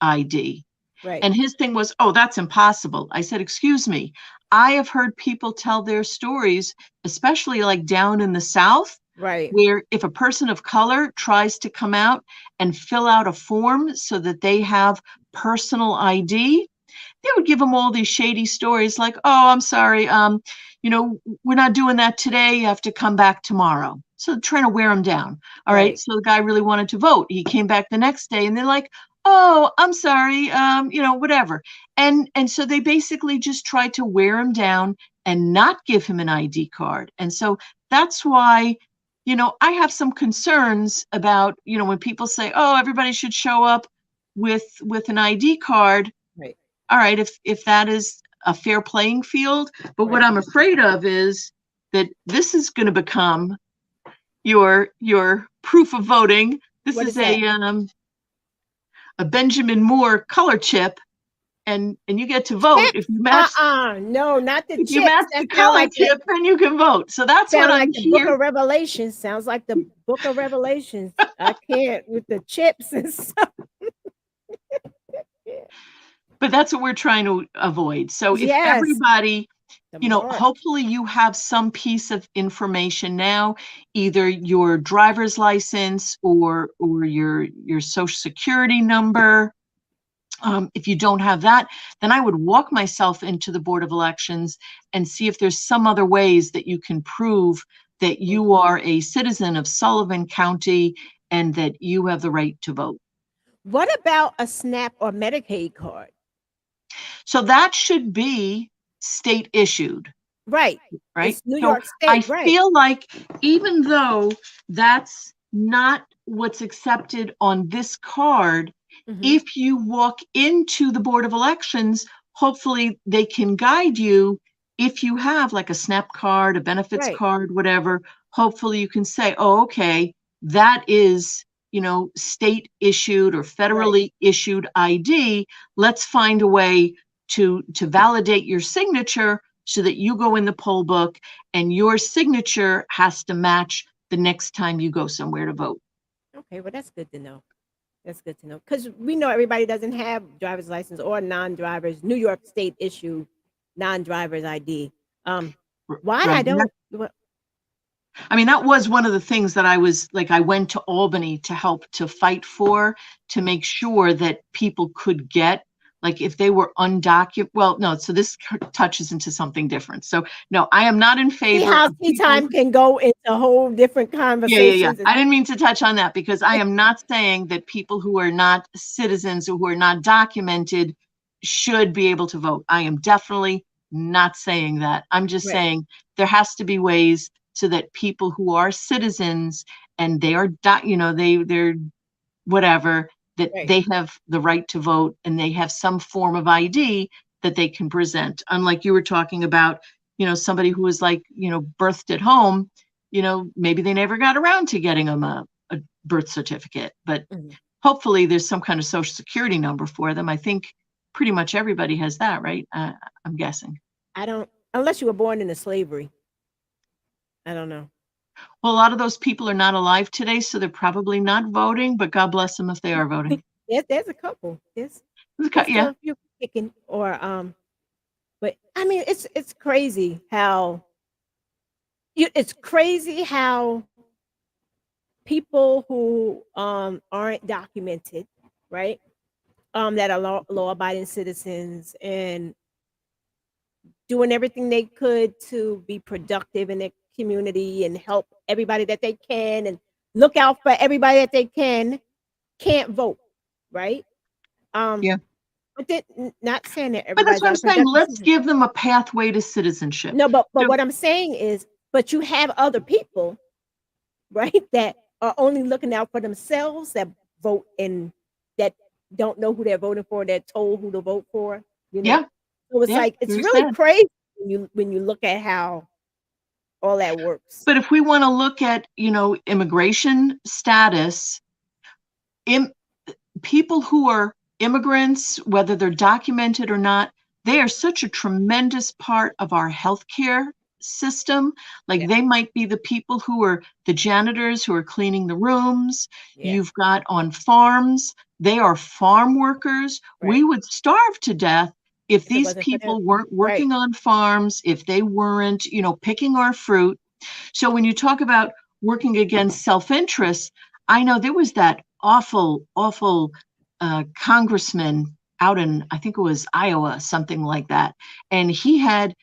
ID? Right, And his thing was, oh, that's impossible. I said, excuse me. I have heard people tell their stories, especially like down in the South, right, where if a person of color tries to come out and fill out a form so that they have personal ID, they would give them all these shady stories like, oh, I'm sorry, we're not doing that today. You have to come back tomorrow. So trying to wear them down. All right. right, So the guy really wanted to vote. He came back the next day and they're like, oh, I'm sorry, whatever. And so they basically just tried to wear him down and not give him an ID card. And so that's why, I have some concerns about, when people say, oh, everybody should show up with an ID card. right, All right, if that is a fair playing field. But what right. I'm afraid of is that this is going to become your proof of voting. This What is is that? a Benjamin Moore color chip, and you get to vote Chips? if you match No, not the if you chips. match That the color chip, then you can vote. So that's what sound I'm like the Book here. of Revelation. Sounds like the Book of Revelations. I can't with the chips and stuff. But that's what we're trying to avoid. So if Yes, everybody, the mark. hopefully you have some piece of information now, either your driver's license or your social security number. If you don't have that, then I would walk myself into the Board of Elections and see if there's some other ways that you can prove that you are a citizen of Sullivan County and that you have the right to vote. What about a SNAP or Medicaid card? So that should be state issued, Right. right? It's New So York I State, right. feel like even though that's not what's accepted on this card, Mhm. if you walk into the Board of Elections, hopefully they can guide you. If you have like a SNAP card, a benefits Right, card, whatever, hopefully you can say, oh, okay, that is, state issued or right. federally issued ID. Let's find a way to validate your signature so that you go in the poll book and your signature has to match the next time you go somewhere to vote. Okay, well, that's good to know. That's good to know because we know everybody doesn't have driver's license or non-drivers, New York State issue non-driver's ID. Why I Right. don't what I mean, that was one of the things that I went to Albany to help to fight for, to make sure that people could get, like, if they were undocumented. Well, no, so this touches into something different. So, no, I am not in see favor how of tea people. time can go into whole different Yeah, yeah, yeah. conversations. I didn't mean to touch on that because I am not saying that people who are not citizens or who are not documented should be able to vote. I am definitely not saying that. I'm just Right, saying there has to be ways so that people who are citizens and they are, they're whatever, that right. they have the right to vote and they have some form of ID that they can present. Unlike you were talking about, somebody who was like, birthed at home, maybe they never got around to getting them a birth certificate, but Mhm. hopefully there's some kind of social security number for them. I think pretty much everybody has that, right? I'm guessing. I don't unless you were born into slavery. I don't know. Well, a lot of those people are not alive today, so they're probably not voting, but God bless them if they are voting. There's a couple. There's still Yeah. a few kicking or but I mean it's crazy how it's crazy how people who aren't documented, right? That are law abiding citizens and doing everything they could to be productive in their community and help everybody that they can and look out for everybody that they can't vote, right? Um Yeah. But then, not saying that But that's everybody's what out I'm of saying. productive Let's citizen. give them a pathway to citizenship. No, but So, what I'm saying is, but you have other people, right, that are only looking out for themselves, that vote and that don't know who they're voting for, they're told who to vote for, you know. yeah, So it's yeah, like it's very really sad. crazy when you look at how all that works. But if we want to look at, immigration status, im- people who are immigrants, whether they're documented or not, they are such a tremendous part of our healthcare system. Like Yeah, they might be the people who are the janitors who are cleaning the rooms. yeah, You've got on farms, they are farm workers. right. We would starve to death if If it these wasn't for them, people weren't right? working on farms, if they weren't, picking our fruit. So when you talk about working against self-interest, I know there was that awful, awful congressman out in, I think it was Iowa, something like that. And he had,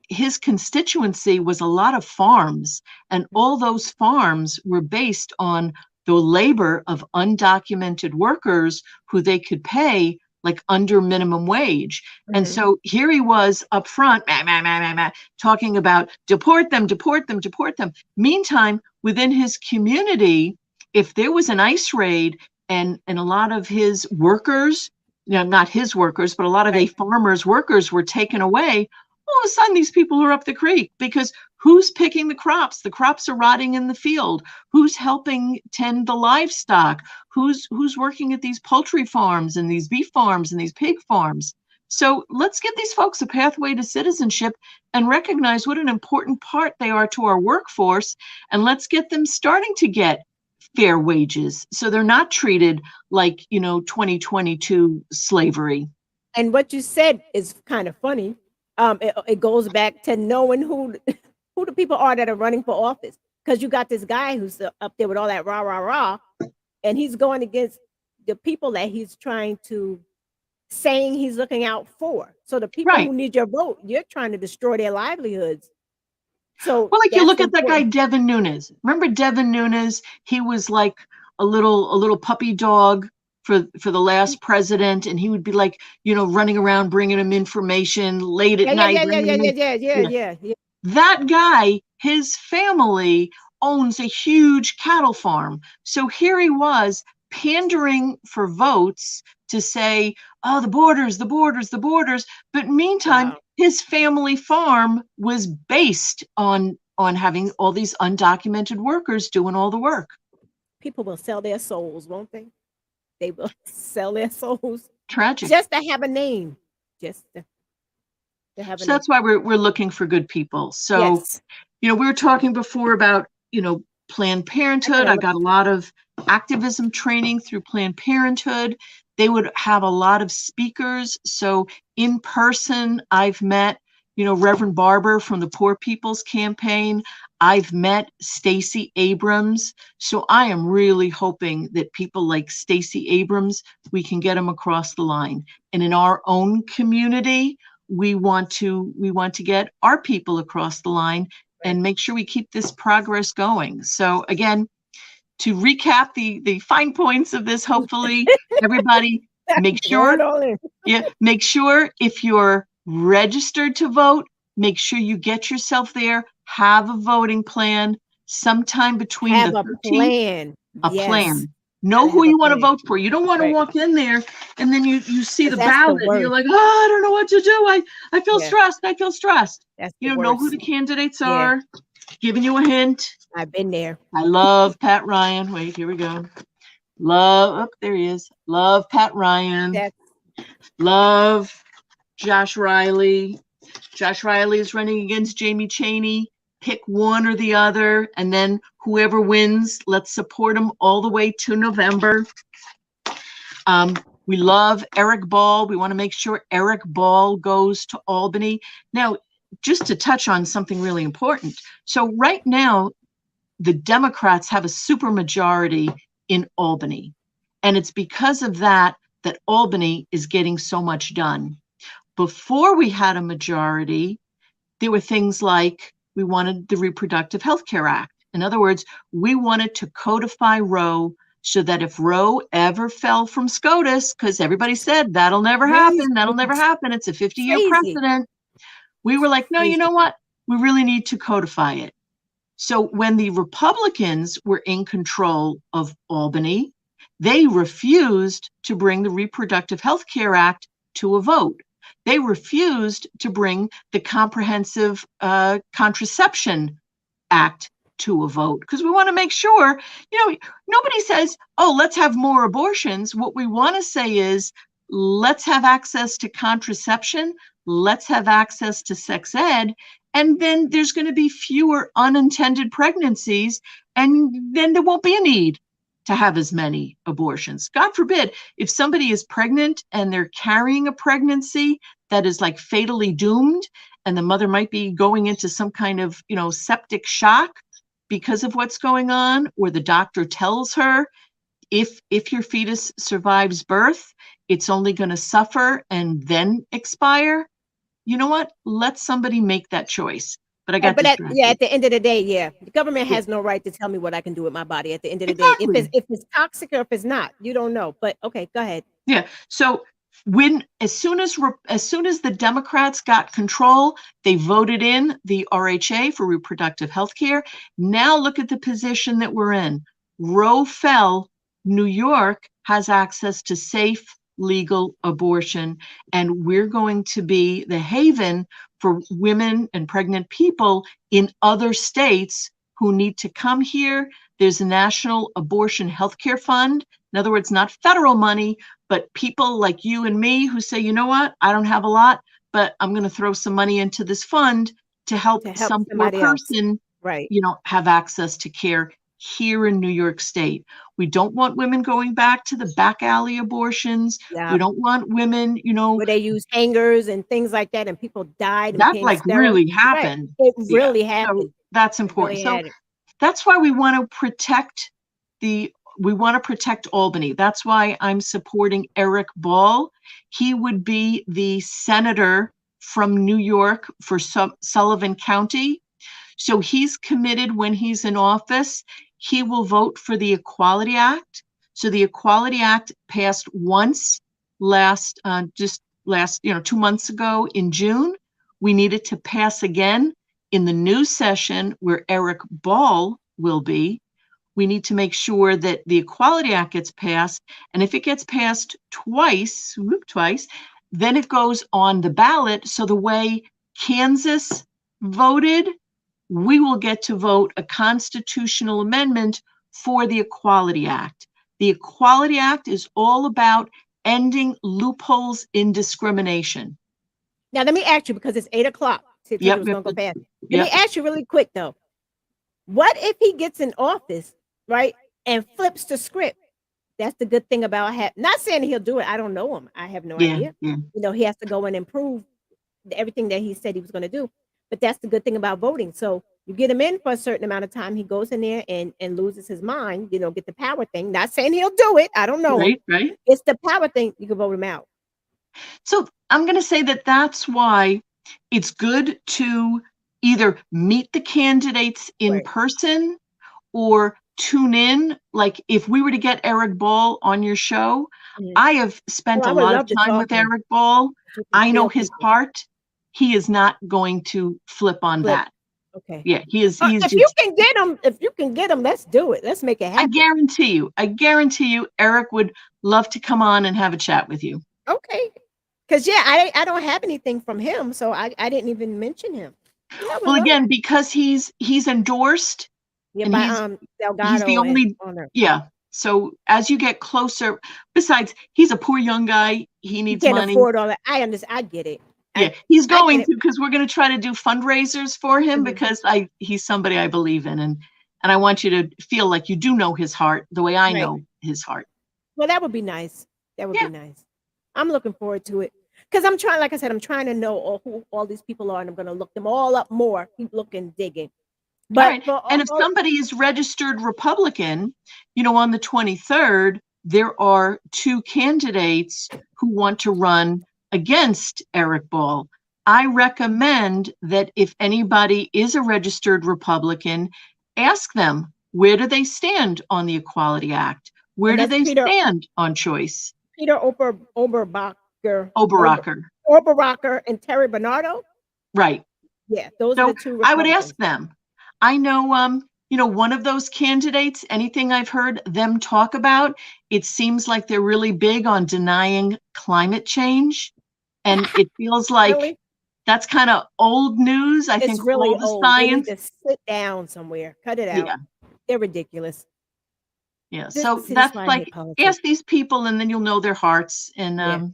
his constituency was a lot of farms, and all those farms were based on the labor of undocumented workers who they could pay like under minimum wage. And Mm-hmm. so here he was up front, talking about deport them, deport them, deport them. Meantime, within his community, if there was an ICE raid and a lot of his workers, not his workers, but a lot of a Right. farmer's workers were taken away, all of a sudden these people are up the creek because who's picking the crops? The crops are rotting in the field. Who's helping tend the livestock? Who's working at these poultry farms and these beef farms and these pig farms? So let's get these folks a pathway to citizenship and recognize what an important part they are to our workforce. And let's get them starting to get fair wages so they're not treated like, 2022 slavery. And what you said is kind of funny. It goes back to knowing who who the people are that are running for office. Because you got this guy who's up there with all that rah rah rah, and he's going against the people that he's trying to saying he's looking out for. So the people Right. who need your vote, you're trying to destroy their livelihoods. So Well, like you that's look at that guy, important. Devin Nunes. Remember Devin Nunes? He was like a little puppy dog for the last president, and he would be like, running around bringing him information late at Yeah, yeah, night, yeah, yeah, bringing yeah, him yeah, in. yeah, yeah, Yeah. yeah, yeah. That guy, his family owns a huge cattle farm. So here he was pandering for votes to say, oh, the borders, the borders, the borders. But meantime, Wow. his family farm was based on having all these undocumented workers doing all the work. People will sell their souls, won't they? They will sell their souls Tragic. just to have a name. Just to have a So name. that's why we're looking for good people. So, Yes. we were talking before about, Planned I Parenthood. gotta I look. got a lot of activism training through Planned Parenthood. They would have a lot of speakers. So in person, I've met, Reverend Barber from the Poor People's Campaign. I've met Stacey Abrams. So I am really hoping that people like Stacey Abrams, we can get them across the line. And in our own community, we want to get our people across the line Right. and make sure we keep this progress going. So again, to recap the fine points of this, hopefully everybody make Throw sure, it all in. make sure if you're registered to vote, make sure you get yourself there, have a voting plan sometime between Have the a 13th, plan. a Yes. plan. Know Gotta who have a you want to plan. vote for. You don't want to Right. walk in there and then you see Because the that's the ballot and you're worst. like, oh, I don't know what to do. I feel Yeah. stressed. I feel stressed. That's the Know who worst. the candidates Yeah. are, giving you a hint. I've been there. I love Pat Ryan. Wait, here we go. Love, oh, there he is. Love Pat Ryan. That's Love Josh Riley. Josh Riley is running against Jamie Chaney. Pick one or the other, and then whoever wins, let's support them all the way to November. We love Eric Ball. We want to make sure Eric Ball goes to Albany. Now, just to touch on something really important. So right now, the Democrats have a supermajority in Albany. And it's because of that that Albany is getting so much done. Before we had a majority, there were things like we wanted the Reproductive Health Care Act. In other words, we wanted to codify Roe so that if Roe ever fell from SCOTUS, because everybody said that'll never Crazy. happen, that'll never happen, it's a 50-year Crazy. precedent, we were like, no, you know what? We really need to codify it. So when the Republicans were in control of Albany, they refused to bring the Reproductive Health Care Act to a vote. They refused to bring the Comprehensive Contraception Act to a vote, because we want to make sure, nobody says, oh, let's have more abortions. What we want to say is, let's have access to contraception, let's have access to sex ed, and then there's going to be fewer unintended pregnancies, and then there won't be a need to have as many abortions. God forbid, if somebody is pregnant and they're carrying a pregnancy that is like fatally doomed, and the mother might be going into some kind of, septic shock because of what's going on, or the doctor tells her, if your fetus survives birth, it's only going to suffer and then expire. You know what? Let somebody make that choice. But I got distracted. At the end of the day, the government has no right to tell me what I can do with my body. At the end of the day, if it's toxic or if it's not, you don't know. But okay, go ahead. Yeah. So as soon as the Democrats got control, they voted in the RHA for reproductive health care. Now look at the position that we're in. Roe fell. New York has access to safe, legal abortion, and we're going to be the haven for women and pregnant people in other states who need to come here. There's a National Abortion Healthcare Fund. In other words, not federal money, but people like you and me who say, you know what, I don't have a lot, but I'm going to throw some money into this fund to help some poor person, right, have access to care here in New York State. We don't want women going back to the back alley abortions. We don't want women, where they use hangers and things like that, and people died. That really happened. Right. It really happened. So that's important. So that's why we want to protect Albany. That's why I'm supporting Eric Ball. He would be the senator from New York for Sullivan County. So he's committed when he's in office. He will vote for the Equality Act. So the Equality Act passed once just last 2 months ago in June. We need it to pass again in the new session where Eric Ball will be. We need to make sure that the Equality Act gets passed. And if it gets passed twice, then it goes on the ballot. So the way Kansas voted, we will get to vote a constitutional amendment for the Equality Act. The Equality Act is all about ending loopholes in discrimination. Now, let me ask you, because it's 8:00. Let me ask you really quick, though. What if he gets in office, right, and flips the script? That's the good thing about not saying he'll do it. I don't know him. I have no idea. He has to go and improve everything that he said he was going to do. But that's the good thing about voting. So you get him in for a certain amount of time. He goes in there and loses his mind, get the power thing. Not saying he'll do it. I don't know. Right. It's the power thing. You can vote him out. So I'm going to say that's why it's good to either meet the candidates in person or tune in. Like if we were to get Eric Ball on your show, I have spent a lot of time with Eric Ball. I know his heart. He is not going to flip on that. Okay. Yeah, he is. If you can get him, let's do it. Let's make it happen. I guarantee you, Eric would love to come on and have a chat with you. Okay. Because I don't have anything from him, so I didn't even mention him. Well, again, because he's endorsed. Yeah, and he's the only. Yeah. So as you get closer, besides, he's a poor young guy. He needs money. Can't afford all that. I understand. I get it. Yeah, he's going to, because we're going to try to do fundraisers for him because he's somebody I believe in, and I want you to feel like you do know his heart the way I know his heart. Well, that would be nice. That would be nice. I'm looking forward to it because I'm trying, like I said, I'm trying to know who all these people are, and I'm going to look them all up more. Keep looking, digging. But and if somebody is registered Republican, on the 23rd, there are 2 candidates who want to run against Eric Ball. I recommend that if anybody is a registered Republican, ask them, where do they stand on the Equality Act? Where And do that's they stand on choice? Peter Oberbacher, Oberacher. and Terry Bernardo. Right. Yeah, those are So the two I would Republicans. ask them. I know, one of those candidates, anything I've heard them talk about, it seems like they're really big on denying climate change. And it feels like Really? that's kind of old news. I It's think really all the old. They need science. to sit down somewhere. Cut it out. Yeah. They're ridiculous. Yeah. This So is that's why I like, hate politics. ask these people and then you'll know their hearts and Yeah.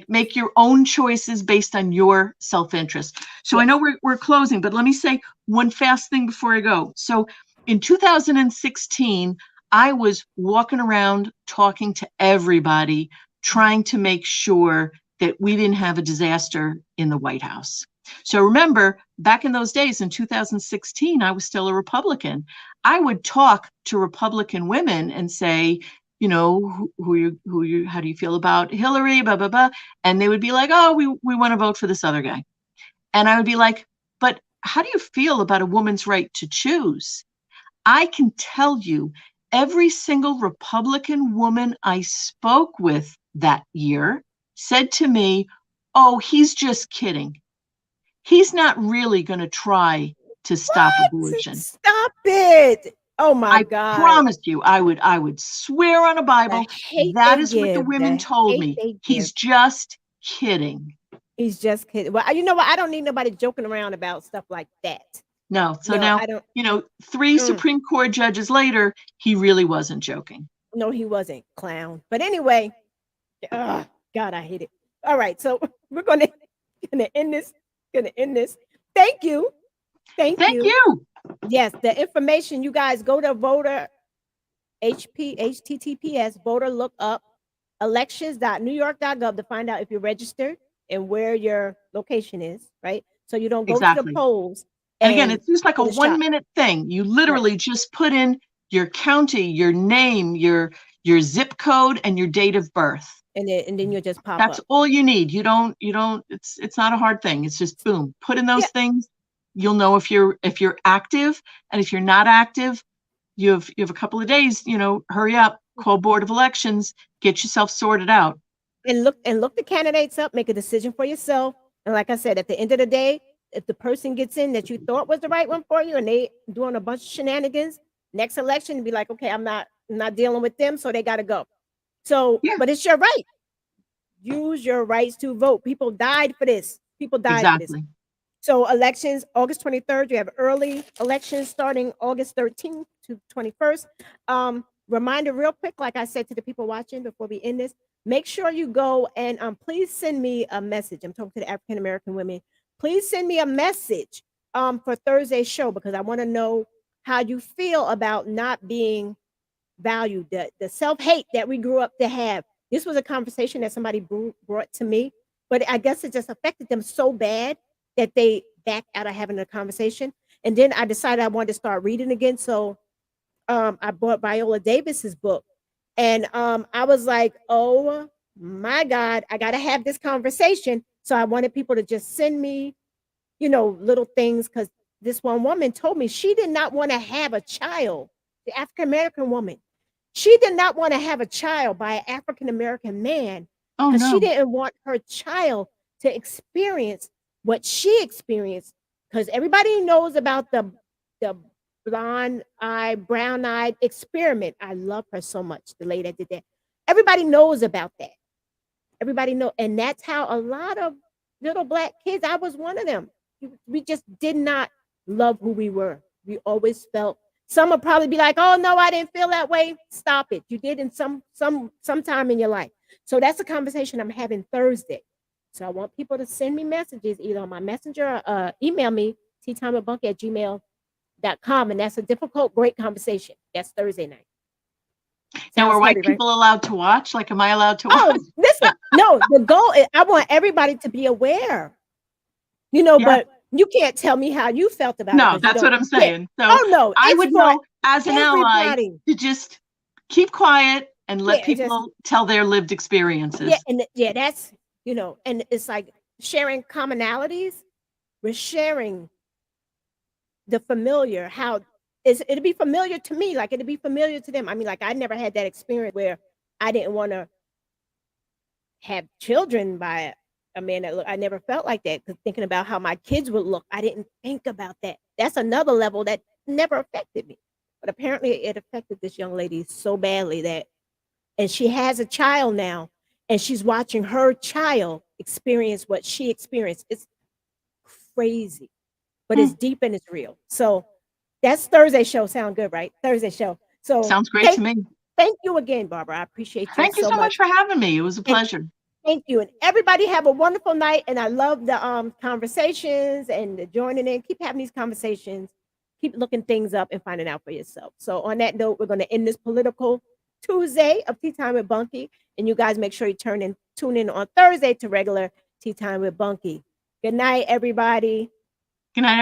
make your own choices based on your self-interest. So I Yes. know we're closing, but let me say one fast thing before I go. So in 2016, I was walking around talking to everybody, trying to make sure that we didn't have a disaster in the White House. So remember, back in those days in 2016, I was still a Republican. I would talk to Republican women and say, how do you feel about Hillary, blah, blah, blah. And they would be like, oh, we want to vote for this other guy. And I would be like, but how do you feel about a woman's right to choose? I can tell you, every single Republican woman I spoke with that year said to me, oh, he's just kidding. He's not really going to try to stop abortion. Stop it. Oh my I God. promise you, I would swear on a Bible. That is what the women told me. He's just kidding. He's just kidding. Well, you know what? I don't need nobody joking around about stuff like that. No. So No, now, I don't. 3 Supreme Court judges later, he really wasn't joking. No, he wasn't, clown. But anyway, God, I hate it. All right, so we're gonna end this. Thank you. Thank you. Yes, the information, you guys go to https voter look up elections.newyork.gov to find out if you're registered and where your location is, right? So you don't go to the polls. And again, it's just like a 1-minute thing. You literally just put in your county, your name, your zip code, and your date of birth. And then you'll just pop up. That's all you need. You don't, it's not a hard thing. It's just boom, put in those things. You'll know if you're active, and if you're not active, you have a couple of days, hurry up, call Board of Elections, get yourself sorted out. And look the candidates up, make a decision for yourself. And like I said, at the end of the day, if the person gets in that you thought was the right one for you and they doing a bunch of shenanigans, next election, be like, okay, I'm not dealing with them, so they got to go. So, but it's your right. Use your rights to vote. People died for this. For this. So elections, August 23rd, you have early elections starting August 13th to 21st. Reminder real quick, like I said to the people watching before we end this, make sure you go and please send me a message. I'm talking to the African-American women. Please send me a message for Thursday's show, because I want to know how you feel about not being valued, the self-hate that we grew up to have. This was a conversation that somebody brought to me, but I guess it just affected them so bad that they backed out of having a conversation. And then I decided I wanted to start reading again. So I bought Viola Davis's book, and I was like, oh my God, I got to have this conversation. So I wanted people to just send me, little things, because this one woman told me she did not want to have a child, the African-American woman. She did not want to have a child by an African-American man, because she didn't want her child to experience what she experienced, because everybody knows about the blonde-eyed, brown-eyed experiment. I love her so much, the lady that did that. Everybody knows about that. Everybody know, and that's how a lot of little Black kids, I was one of them. We just did not love who we were. We always felt, some will probably be like, oh no, I didn't feel that way. Stop it. You did in some time in your life. So that's a conversation I'm having Thursday. So I want people to send me messages either on my messenger or email me, teatimeabunk@gmail.com. And that's a difficult, great conversation. That's Thursday night. Now, are white people allowed to watch? Like, am I allowed to watch? Oh, listen, no, the goal is I want everybody to be aware, but you can't tell me how you felt about it. No, that's what I'm saying. So no, I would know as an ally to just keep quiet and let people tell their lived experiences. Yeah, that's, and it's like sharing commonalities. We're sharing the familiar, how it'll be familiar to me, like it'll be familiar to them. I mean, like I never had that experience where I didn't want to have children by a man that look. I never felt like that because thinking about how my kids would look, I didn't think about that. That's another level that never affected me, but apparently it affected this young lady so badly that, and she has a child now, and she's watching her child experience what she experienced. It's crazy, but Hmm. it's deep and it's real. So that's Thursday show. Sound good, right? Thursday show. So Sounds great to me. thank you again, Barbara. I appreciate you Thank you so so much. much for having me. It was a And pleasure. thank you. And everybody have a wonderful night. And I love the conversations and the joining in. Keep having these conversations. Keep looking things up and finding out for yourself. So on that note, we're going to end this political Tuesday of Tea Time with Bunky. And you guys make sure you tune in on Thursday to regular Tea Time with Bunky. Good night, everybody. Good night,